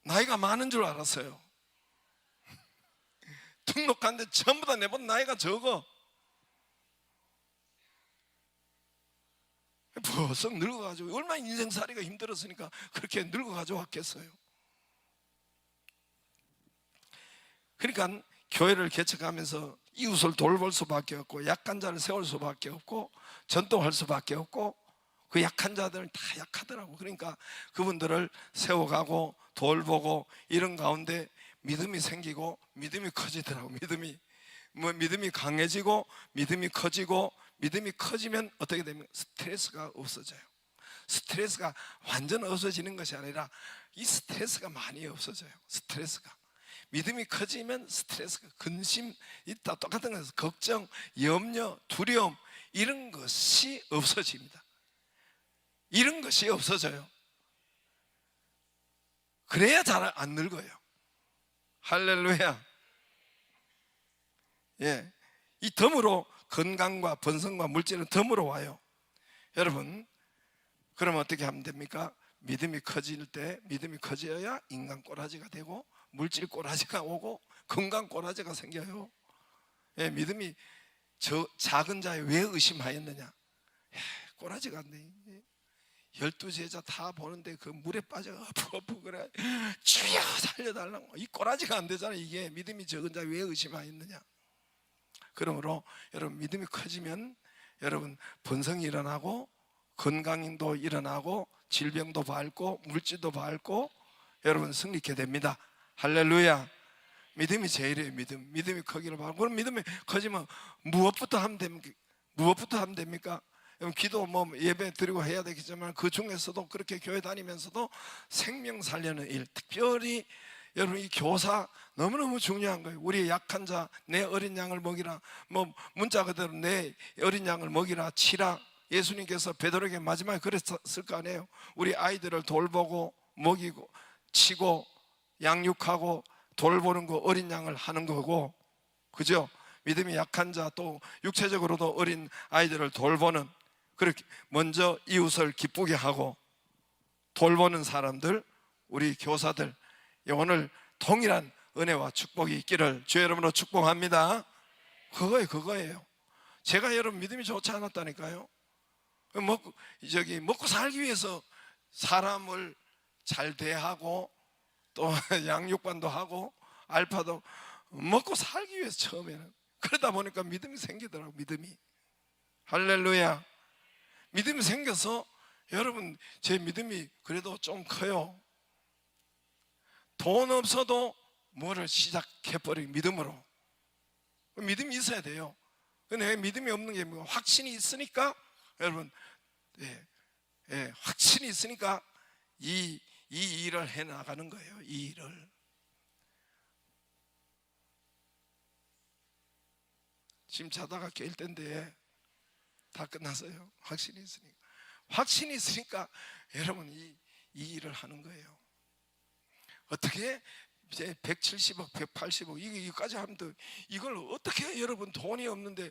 나이가 많은 줄 알았어요. 등록하는데 전부 다 내보다 나이가 적어. 벌써 늙어가지고, 얼마나 인생살이가 힘들었으니까 그렇게 늙어가지고 왔겠어요. 그러니까 교회를 개척하면서 이웃을 돌볼 수밖에 없고, 약한 자를 세울 수밖에 없고, 전도할 수밖에 없고, 그 약한 자들은 다 약하더라고. 그러니까 그분들을 세워가고 돌보고 이런 가운데 믿음이 생기고 믿음이 커지더라고. 믿음이 강해지고 믿음이 커지고, 믿음이 커지면 어떻게 되면 스트레스가 없어져요. 스트레스가 완전 없어지는 것이 아니라 이 스트레스가 많이 없어져요. 스트레스가 믿음이 커지면 스트레스가, 근심, 다 똑같은 거예요. 걱정, 염려, 두려움 이런 것이 없어집니다. 이런 것이 없어져요. 그래야 잘 안 늙어요. 할렐루야. 예, 이 덤으로 건강과 번성과 물질은 덤으로 와요. 여러분, 그럼 어떻게 하면 됩니까? 믿음이 커질 때, 믿음이 커져야 인간 꼬라지가 되고 물질 꼬라지가 오고 건강 꼬라지가 생겨요. 예, 믿음이 저 작은 자에 왜 의심하였느냐? 꼬라지가 안 돼. 12제자 다 보는데 그 물에 빠져 엎어 그래. 주여 살려달라고. 이 꼬라지가 안 되잖아. 이게 믿음이 적은 자 왜 의심하였느냐? 그러므로 여러분, 믿음이 커지면 여러분 번성이 일어나고 건강도 일어나고 질병도 밟고 물질도 밟고 여러분 승리케 됩니다. 할렐루야. 믿음이 제일이에요. 믿음이 커기를 바라고. 그럼 믿음이 커지면 무엇부터 하면 됩니까? 기도 예배 드리고 해야 되겠지만 그 중에서도 그렇게 교회 다니면서도 생명 살려는 일, 특별히 여러분 이 교사 너무너무 중요한 거예요. 우리 약한 자 내 어린 양을 먹이라, 문자 그대로 내 어린 양을 먹이라 치라. 예수님께서 베드로에게 마지막에 그랬을 거 아니에요. 우리 아이들을 돌보고 먹이고 치고 양육하고 돌보는 거 어린 양을 하는 거고, 그죠? 믿음이 약한 자, 또 육체적으로도 어린 아이들을 돌보는, 그렇게 먼저 이웃을 기쁘게 하고 돌보는 사람들, 우리 교사들, 오늘 동일한 은혜와 축복이 있기를 주의 이름으로 축복합니다. 그거예요. 제가 여러분 믿음이 좋지 않았다니까요. 먹고 살기 위해서 사람을 잘 대하고 또 양육반도 하고 알파도 먹고 살기 위해서 처음에는, 그러다 보니까 믿음이 생기더라고. 믿음이. 할렐루야. 믿음이 생겨서 여러분 제 믿음이 그래도 좀 커요. 돈 없어도 뭐를 시작해버리고 믿음으로. 믿음이 있어야 돼요. 근데 믿음이 없는 게 뭐가, 확신이 있으니까 여러분, 확신이 있으니까 이 일을 해나가는 거예요. 이 일을. 짐 자다가 깰 텐데 다 끝났어요. 확신이 있으니까 여러분 이 일을 하는 거예요. 어떻게 이제 170억, 180억 이거까지 하면 또 이걸 어떻게 여러분 돈이 없는데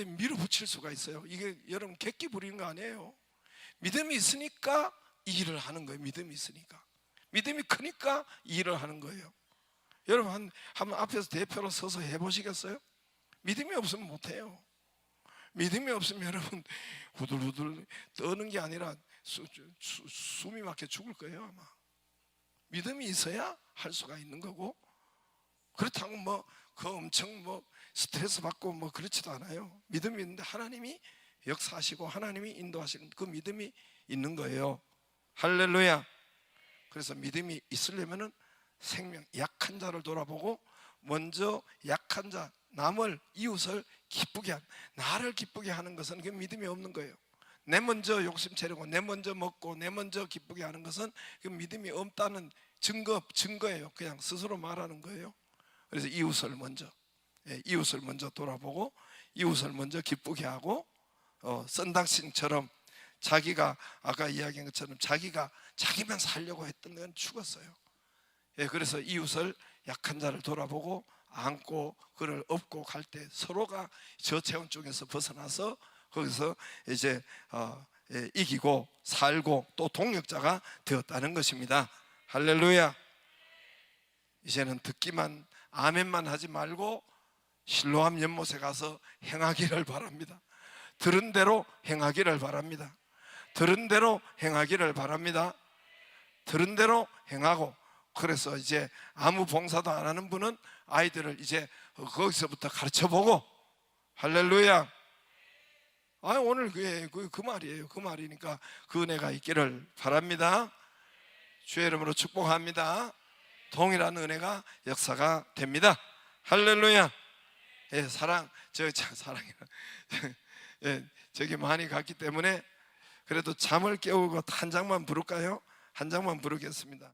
밀어붙일 수가 있어요? 이게 여러분 객기 부리는 거 아니에요. 믿음이 있으니까 이 일을 하는 거예요. 믿음이 있으니까. 믿음이 크니까 이 일을 하는 거예요. 여러분 한번 앞에서 대표로 서서 해보시겠어요? 믿음이 없으면 못해요. 믿음이 없으면 여러분 후들후들 떠는 게 아니라 숨이 막혀 죽을 거예요 아마. 믿음이 있어야 할 수가 있는 거고, 그렇다고 그 엄청 스트레스 받고 그렇지도 않아요. 믿음이 있는데 하나님이 역사하시고 하나님이 인도하시는 그 믿음이 있는 거예요. 할렐루야. 그래서 믿음이 있으려면은 생명, 약한 자를 돌아보고 먼저 약한 자, 남을, 이웃을 기쁘게 나를 기쁘게 하는 것은 그 믿음이 없는 거예요. 내 먼저 욕심 차리고 내 먼저 먹고 내 먼저 기쁘게 하는 것은 그 믿음이 없다는 증거예요. 그냥 스스로 말하는 거예요. 그래서 이웃을 먼저 돌아보고 이웃을 먼저 기쁘게 하고, 선닥신처럼 자기가 아까 이야기한 것처럼 자기만 살려고 했던 건 죽었어요. 그래서 이웃을, 약한 자를 돌아보고 안고 그를 업고 갈 때 서로가 저체온 쪽에서 벗어나서 거기서 이제 이기고 살고 또 동력자가 되었다는 것입니다. 할렐루야. 이제는 듣기만 아멘만 하지 말고 실로암 연못에 가서 행하기를 바랍니다. 들은 대로 행하기를 바랍니다. 들은 대로 행하기를 바랍니다. 들은 대로 행하고, 그래서 이제 아무 봉사도 안 하는 분은 아이들을 이제 거기서부터 가르쳐보고. 할렐루야. 오늘 그 말이에요. 그 말이니까 그 은혜가 있기를 바랍니다. 주의 이름으로 축복합니다. 동일한 은혜가 역사가 됩니다. 할렐루야. 사랑이라. 저기 많이 갔기 때문에 그래도 잠을 깨우고 한 장만 부를까요? 한 장만 부르겠습니다.